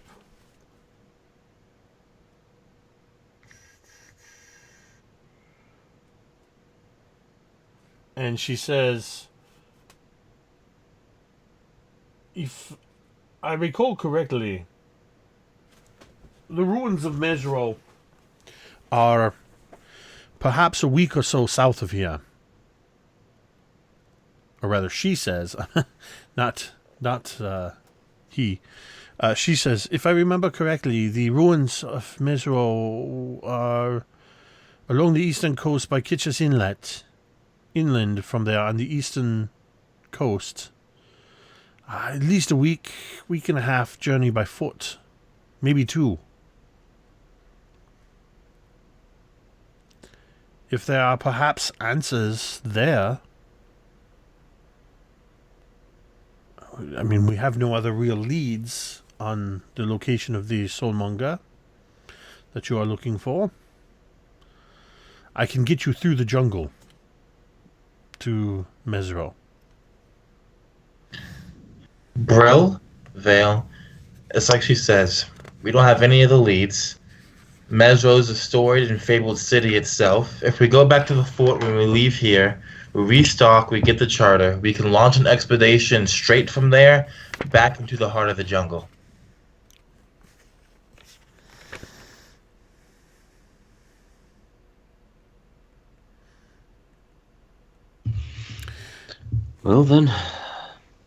And she says, if I recall correctly, the ruins of Mesro are perhaps a week or so south of here. Or rather, she says, not he. She says, if I remember correctly, the ruins of Mesro are along the eastern coast by Kitch's Inlet. Inland from there on the eastern coast. At least a week and a half journey by foot. Maybe 2. If there are perhaps answers there. I mean, we have no other real leads on the location of the soulmonger that you are looking for. I can get you through the jungle to Mesro. Brill, Vale, it's like she says, we don't have any of the leads. Mesro is a storied and fabled city itself. If we go back to the fort when we leave here, we restock, we get the charter, we can launch an expedition straight from there back into the heart of the jungle. Well then.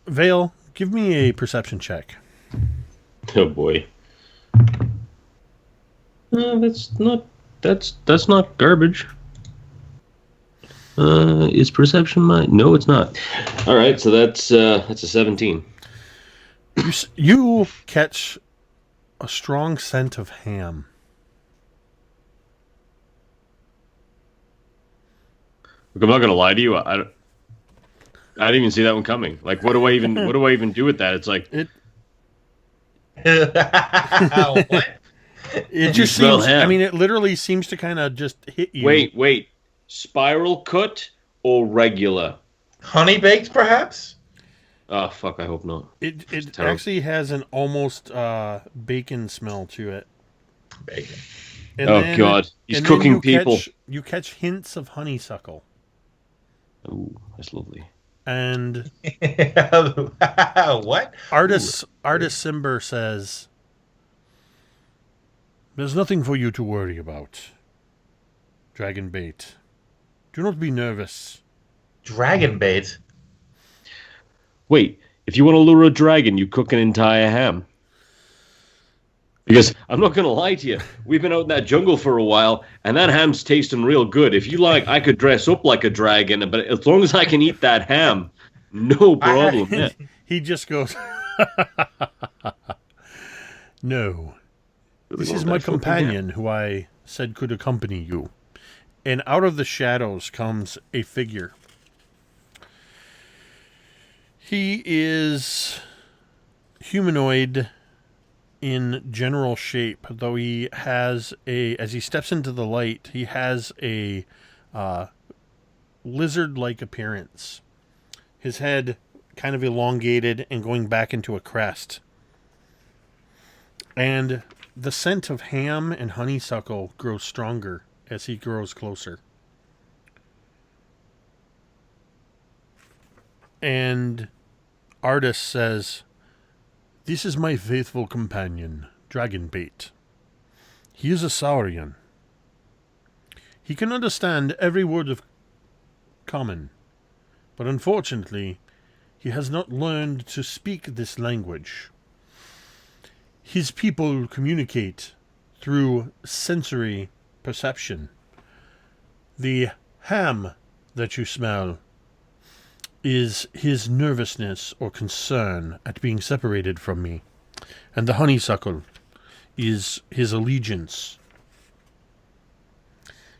Vale, give me a perception check. Oh boy. That's not garbage. Is perception mine? No, it's not. All right, so that's a 17. You catch a strong scent of ham. Look, I'm not gonna lie to you. I didn't even see that one coming. Like, what do I even do with that? It's like What? It just seems. I mean, it literally seems to kind of just hit you. Wait. Spiral cut or regular? Honey baked, perhaps? Oh, fuck, I hope not. It actually has an almost bacon smell to it. Bacon. And God. He's cooking people. You catch hints of honeysuckle. Ooh, that's lovely. And what? Artist Simber says, there's nothing for you to worry about. Dragon bait. Do not be nervous. Dragon bait? Wait, if you want to lure a dragon, you cook an entire ham. Because I'm not going to lie to you, we've been out in that jungle for a while, and that ham's tasting real good. If you like, I could dress up like a dragon, but as long as I can eat that ham, no problem. Yeah. He just goes, no. This is my companion who I said could accompany you. And out of the shadows comes a figure. He is humanoid in general shape, though he has as he steps into the light, he has a lizard-like appearance. His head kind of elongated and going back into a crest. And the scent of ham and honeysuckle grows stronger as he grows closer. And Artist says, this is my faithful companion, Dragonbait. He is a Saurian. He can understand every word of common, but unfortunately, he has not learned to speak this language. His people communicate through sensory perception. The ham that you smell is his nervousness or concern at being separated from me, and the honeysuckle is his allegiance.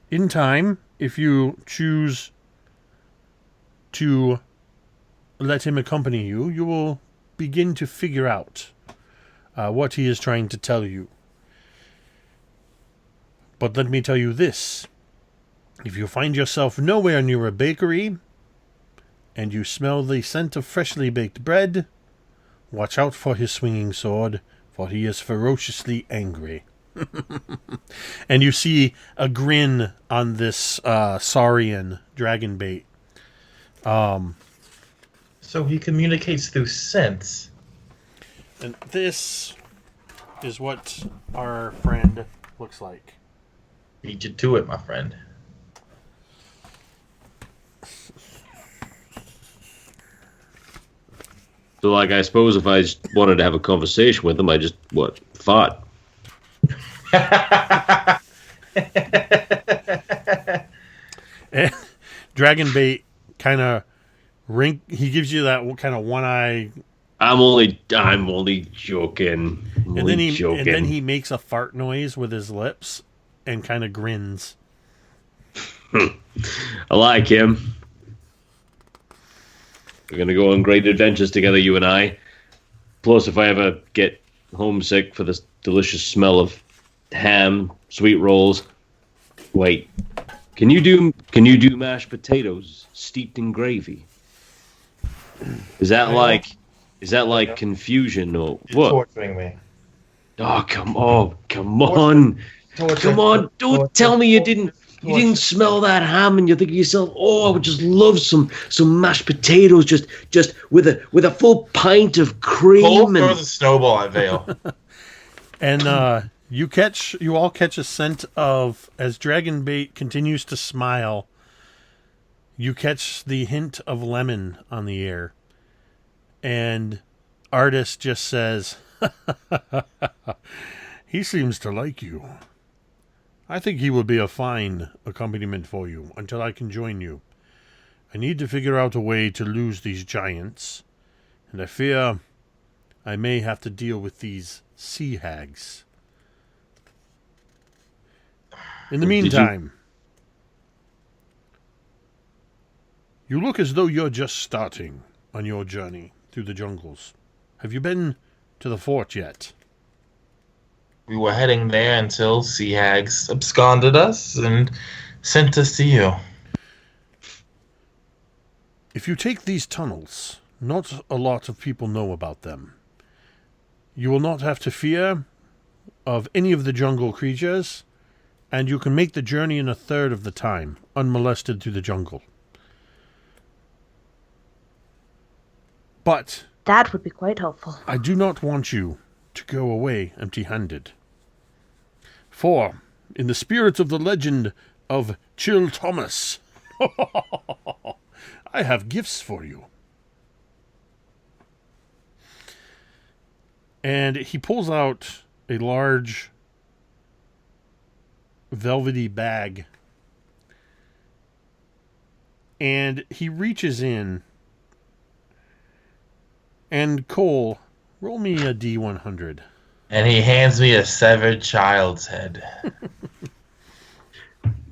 In time, if you choose to let him accompany you, you will begin to figure out what he is trying to tell you. But let me tell you this. If you find yourself nowhere near a bakery and you smell the scent of freshly baked bread, watch out for his swinging sword, for he is ferociously angry. And you see a grin on this Saurian dragon bait. So he communicates through sense. And this is what our friend looks like. Beat you to it, my friend. So, like, I suppose if I just wanted to have a conversation with him, I just, fought. And dragon bait kind of he gives you that kind of one eye. I'm only joking. And then he makes a fart noise with his lips and kind of grins. I like him. We're going to go on great adventures together, you and I. Plus, if I ever get homesick for this delicious smell of ham, sweet rolls. Wait. Can you do mashed potatoes steeped in gravy? Is that like confusion or You're what? torturing me. Oh, come on. Come on. Don't tell me you didn't smell that ham and you think to yourself, oh, I would just love some mashed potatoes just with a full pint of cream. Cole throws a snowball at Vale. And you all catch a scent of, as dragon bait continues to smile, you catch the hint of lemon on the air. And Artist just says, he seems to like you. I think he will be a fine accompaniment for you until I can join you. I need to figure out a way to lose these giants, and I fear I may have to deal with these sea hags. In the meantime, you look as though you're just starting on your journey through the jungles. Have you been to the fort yet? We were heading there until sea hags absconded us and sent us to you. If you take these tunnels, not a lot of people know about them. You will not have to fear of any of the jungle creatures, and you can make the journey in a third of the time, unmolested through the jungle. But That would be quite helpful. I do not want you to go away empty-handed. For, in the spirit of the legend of Chultmas, I have gifts for you. And he pulls out a large velvety bag. And he reaches in. And Cole, roll me a D100. And he hands me a severed child's head.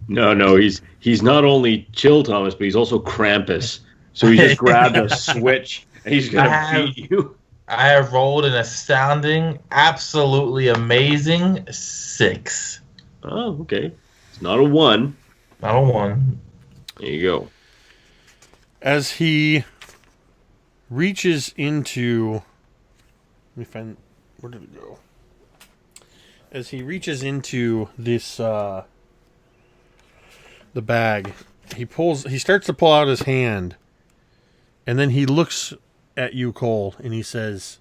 No, he's not only Chultmas, but he's also Krampus. So he just grabbed a switch and he's gonna beat you. I have rolled an astounding, absolutely amazing 6. Oh, okay. It's not a 1. Not a 1. There you go. As he reaches into... Let me find... Where did it go? As he reaches into this... the bag, he starts to pull out his hand, and then he looks at you, Cole, and he says,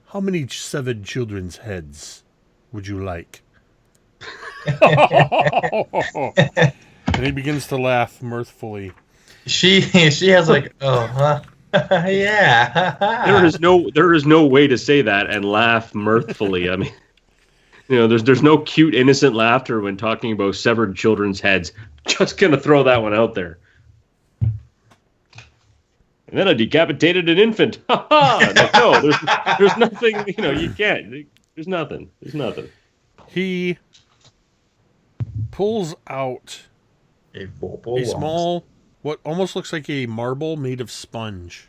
how many severed children's heads would you like? And he begins to laugh mirthfully. She has like, oh, huh? Yeah. There is no way to say that and laugh mirthfully. I mean, there's no cute, innocent laughter when talking about severed children's heads. Just gonna throw that one out there. And then I decapitated an infant. Ha ha! No, there's nothing. You can't. There's nothing. He pulls out a small, what almost looks like a marble made of sponge.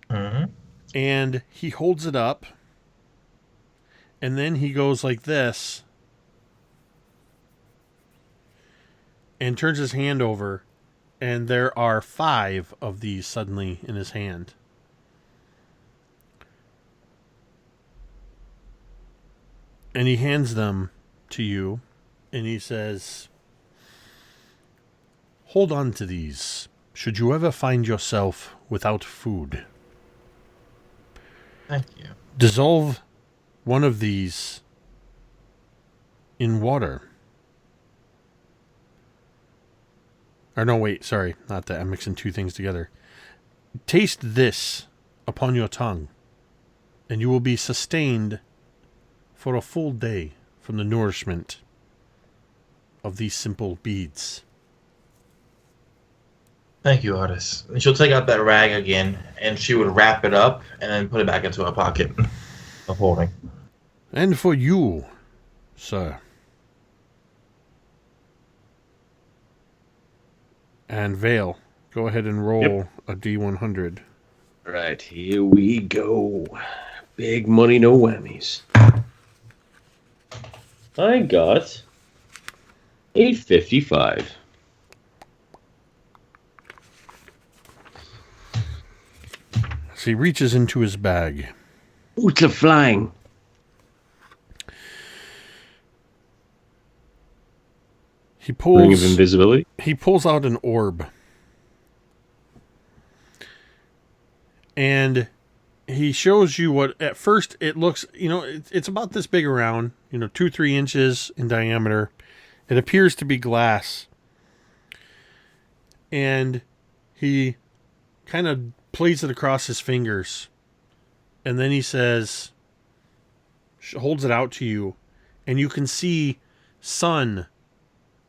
Mm-hmm. And he holds it up, And then he goes like this and turns his hand over, and there are 5 of these suddenly in his hand. And he hands them to you, and he says, hold on to these, should you ever find yourself without food. Thank you. Dissolve one of these in water. Or no, wait, sorry, not that. I'm mixing 2 things together. Taste this upon your tongue, and you will be sustained for a full day from the nourishment of these simple beads. Thank you, Artis. And she'll take out that rag again, and she would wrap it up and then put it back into her pocket of holding. And for you, sir. And Vale, go ahead and roll a D100. Right, here we go. Big money, no whammies. I got 855. So he reaches into his bag. Boots are flying. He pulls. Ring of invisibility. He pulls out an orb, and he shows you what at first it looks. It's about this big around. 2-3 inches in diameter. It appears to be glass, and he kind of plays it across his fingers, and then he says, holds it out to you, and you can see sun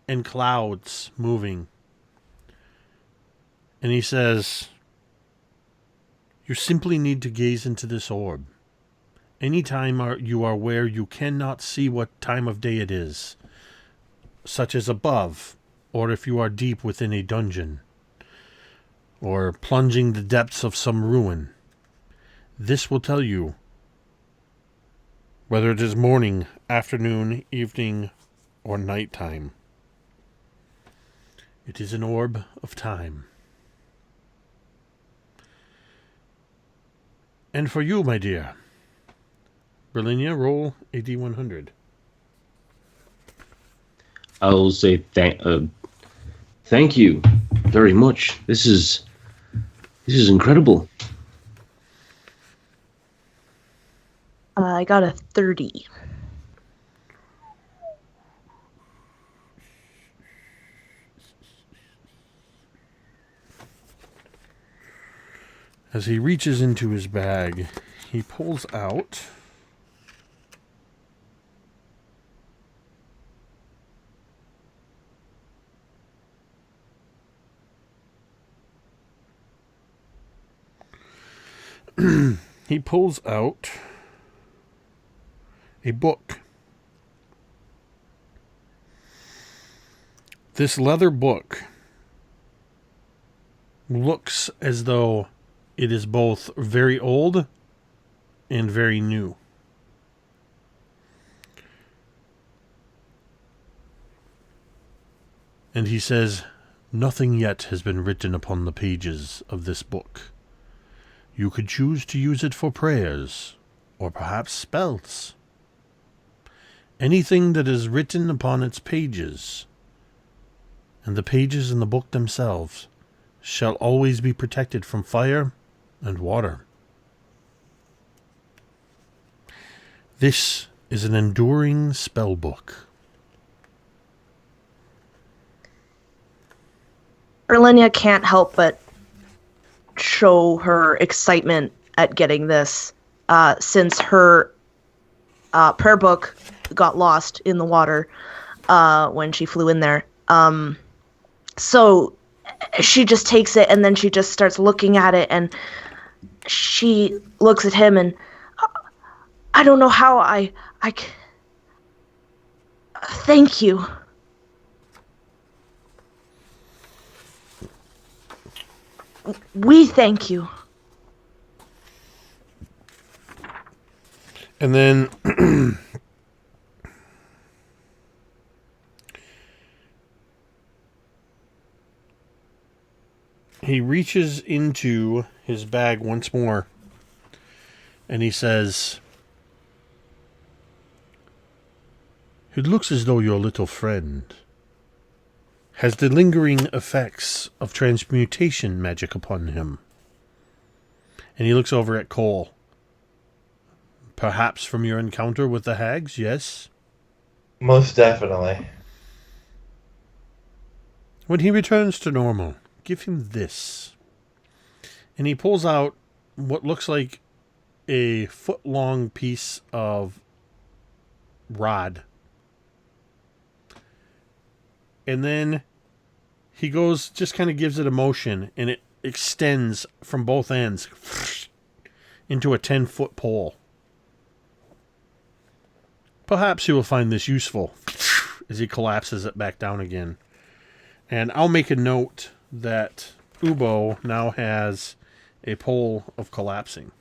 and clouds moving. And he says, you simply need to gaze into this orb. Anytime you are where you cannot see what time of day it is, such as above, or if you are deep within a dungeon, or plunging the depths of some ruin, this will tell you whether it is morning, afternoon, evening, or nighttime. It is an orb of time. And for you, my dear, Berlinia, roll a D100. I'll say thank you very much. This is incredible. I got a 30. As he reaches into his bag, he pulls out a book. This leather book looks as though it is both very old and very new. And he says, nothing yet has been written upon the pages of this book. You could choose to use it for prayers, or perhaps spells. Anything that is written upon its pages, and the pages in the book themselves, shall always be protected from fire and water. This is an enduring spell book. Erlinia can't help but show her excitement at getting this, since her prayer book got lost in the water when she flew in there. So she just takes it, and then she just starts looking at it, and she looks at him, and I don't know how I thank you. We thank you. And then he reaches into his bag once more and he says, "It looks as though your little friend has the lingering effects of transmutation magic upon him." And he looks over at Cole. "Perhaps from your encounter with the hags, yes?" Most definitely. "When he returns to normal, give him this." And he pulls out what looks like a foot-long piece of rod. And then he goes, just kind of gives it a motion, and it extends from both ends into a 10-foot pole. "Perhaps you will find this useful," as he collapses it back down again. And I'll make a note that Ubo now has a pole of collapsing.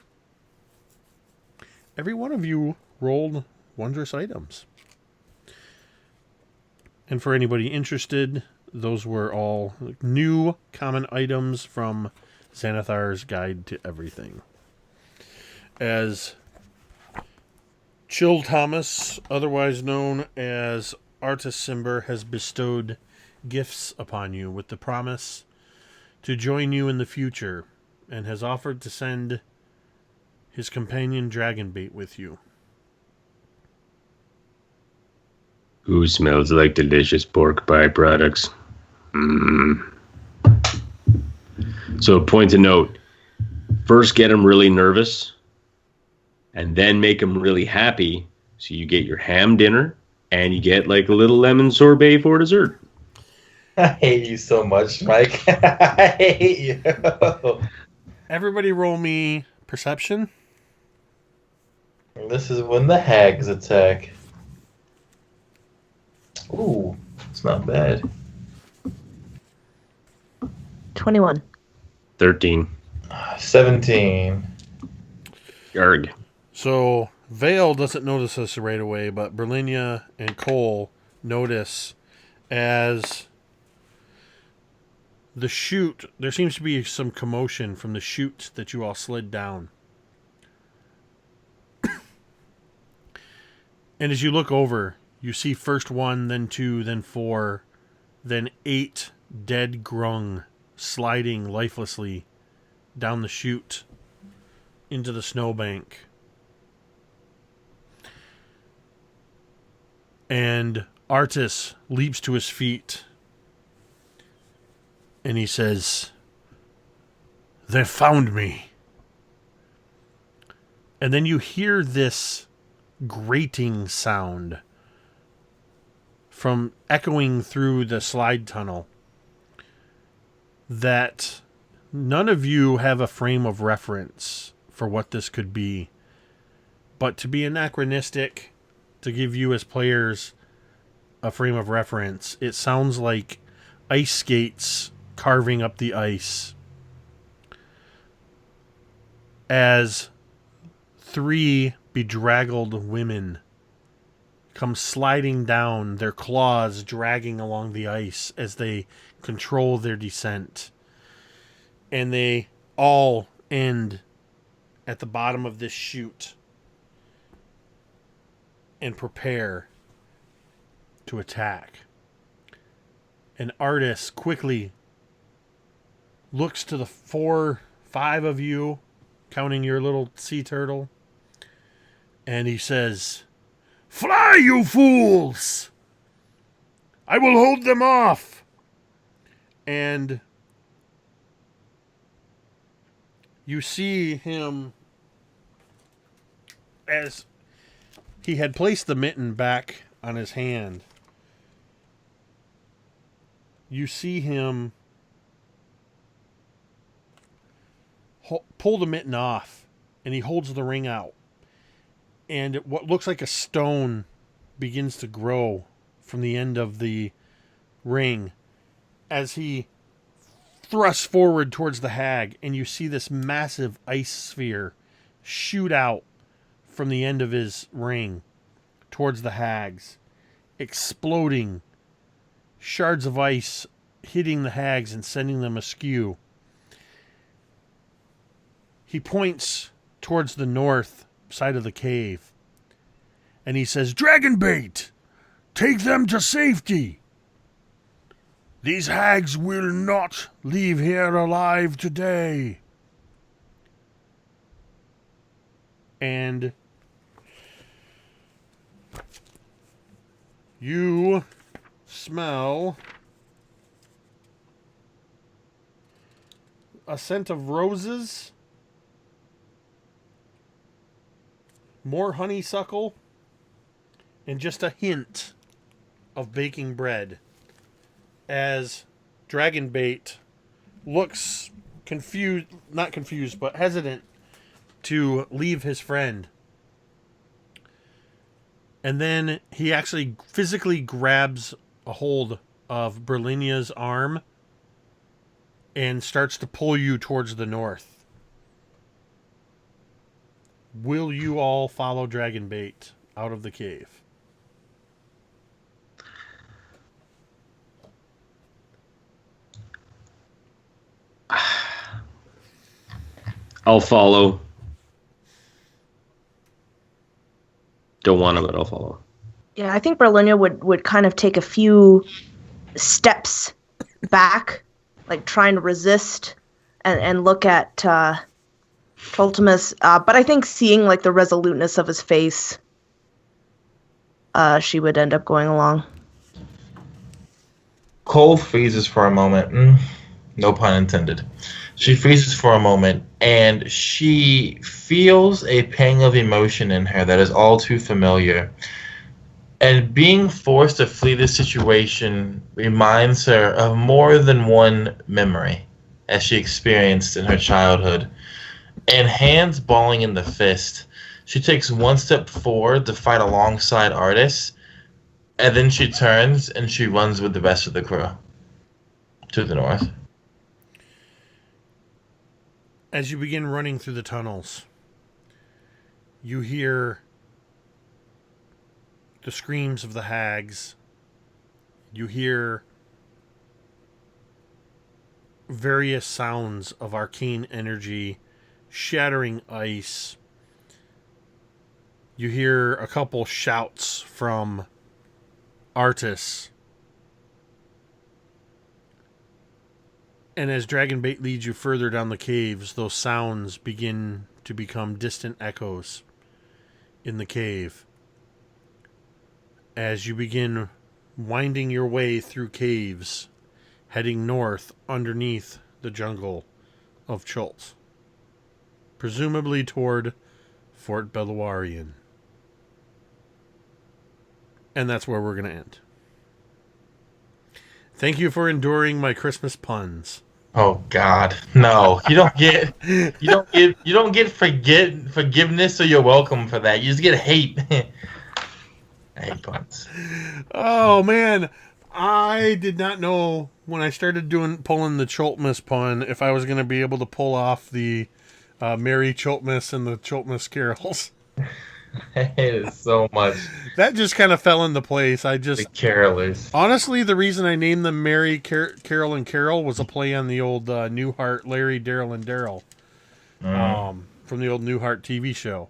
Every one of you rolled wondrous items. And for anybody interested, those were all new common items from Xanathar's Guide to Everything. As Chultmas, otherwise known as Artisimber, has bestowed gifts upon you with the promise to join you in the future, and has offered to send his companion Dragonbait with you. Ooh, smells like delicious pork byproducts. So, point to note: first, get him really nervous, and then make him really happy. So you get your ham dinner, and you get like a little lemon sorbet for dessert. I hate you so much, Mike. I hate you. Everybody, roll me perception. This is when the hags attack. Ooh, it's not bad. 21. 13. 17. Yarg. So Vale doesn't notice this right away, but Berlinia and Cole notice as the chute, there seems to be some commotion from the chute that you all slid down. And as you look over, you see first 1, then 2, then 4, then 8 dead Grung sliding lifelessly down the chute into the snowbank. And Artis leaps to his feet and he says, "They found me." And then you hear this grating sound from echoing through the slide tunnel that none of you have a frame of reference for what this could be. But to be anachronistic, to give you as players a frame of reference, it sounds like ice skates carving up the ice as 3 bedraggled women come sliding down, their claws dragging along the ice as they control their descent. And they all end at the bottom of this chute and prepare to attack. An artist quickly looks to the 4, 5 of you, counting your little sea turtle, and he says, "Fly, you fools! I will hold them off!" And you see him, as he had placed the mitten back on his hand, you see him pull the mitten off, and he holds the ring out. And what looks like a stone begins to grow from the end of the ring as he thrusts forward towards the hag, and you see this massive ice sphere shoot out from the end of his ring towards the hags, exploding, shards of ice hitting the hags and sending them askew. He points towards the north side of the cave, and he says, "Dragon bait! Take them to safety! These hags will not leave here alive today." And you smell a scent of roses, more honeysuckle, and just a hint of baking bread as Dragonbait looks confused, not confused, but hesitant to leave his friend. And then he actually physically grabs a hold of Berlinia's arm and starts to pull you towards the north. Will you all follow Dragonbait out of the cave? I'll follow. Don't want to, but I'll follow. Yeah, I think Berlinia would kind of take a few steps back, like trying to resist and look at Chultmas. But I think seeing like the resoluteness of his face, she would end up going along. Cole freezes for a moment. No pun intended. She freezes for a moment, and she feels a pang of emotion in her that is all too familiar. And being forced to flee this situation reminds her of more than one memory as she experienced in her childhood. And hands balling in the fist, she takes one step forward to fight alongside Artis, and then she turns and she runs with the rest of the crew to the north. As you begin running through the tunnels, you hear the screams of the hags. You hear various sounds of arcane energy shattering ice. You hear a couple shouts from Artis. And as Dragonbait leads you further down the caves, those sounds begin to become distant echoes in the cave. As you begin winding your way through caves, heading north underneath the jungle of Chult, presumably toward Fort Beluarian. And that's where we're going to end. Thank you for enduring my Christmas puns. Oh God, no! You don't get forgiveness or you're welcome for that. You just get hate. I hate puns. Oh man, I did not know when I started pulling the Chultmas pun if I was going to be able to pull off the Merry Chultmas and the Chultmas carols. I hate it so much. That just kind of fell into place. The carolers. Honestly, the reason I named them Mary, Carol, and Carol was a play on the old Newhart, Larry, Daryl, and Daryl from the old Newhart TV show.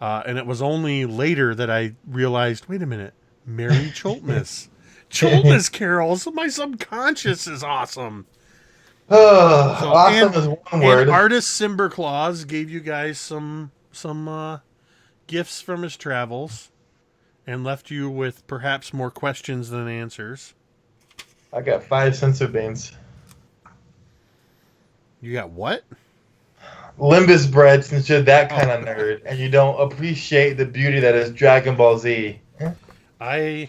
And it was only later that I realized, wait a minute, Merry Chultmas. Chultmas carols. My subconscious is awesome. Awesome is one word. And artist Simberclaws gave you guys some gifts from his travels and left you with perhaps more questions than answers. I got 5 sensor beans. You got what? Limbus bread, since you're that kind of nerd and you don't appreciate the beauty that is Dragon Ball Z. I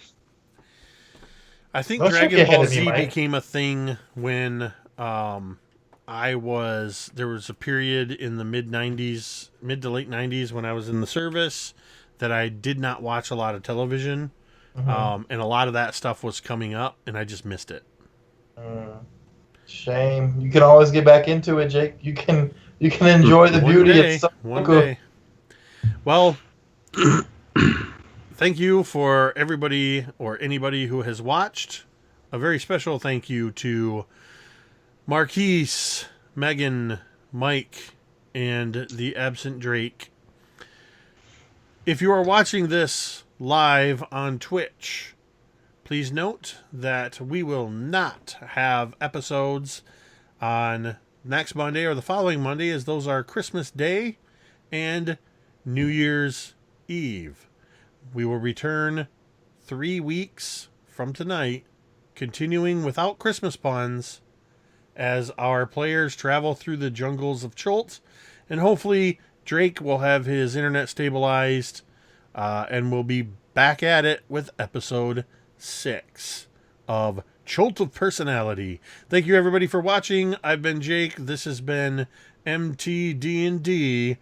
think Don't Dragon shake your head Ball at me, Z Mike. became a thing when there was a period in the mid to late 90s when I was in the service that I did not watch a lot of television. And a lot of that stuff was coming up and I just missed it. Shame. You can always get back into it, Jake. You can enjoy the beauty of One day. Well, Thank you for everybody or anybody who has watched. A very special thank you to Marquise, Megan, Mike, and the absent Drake. If you are watching this live on Twitch, please note that we will not have episodes on next Monday or the following Monday, as those are Christmas Day and New Year's Eve. We will return 3 weeks from tonight, continuing without Christmas puns, as our players travel through the jungles of Chult, and hopefully Drake will have his internet stabilized, and we'll be back at it with episode 6 of Chult of Personality. Thank you everybody for watching. I've been Jake. This has been mtd&d.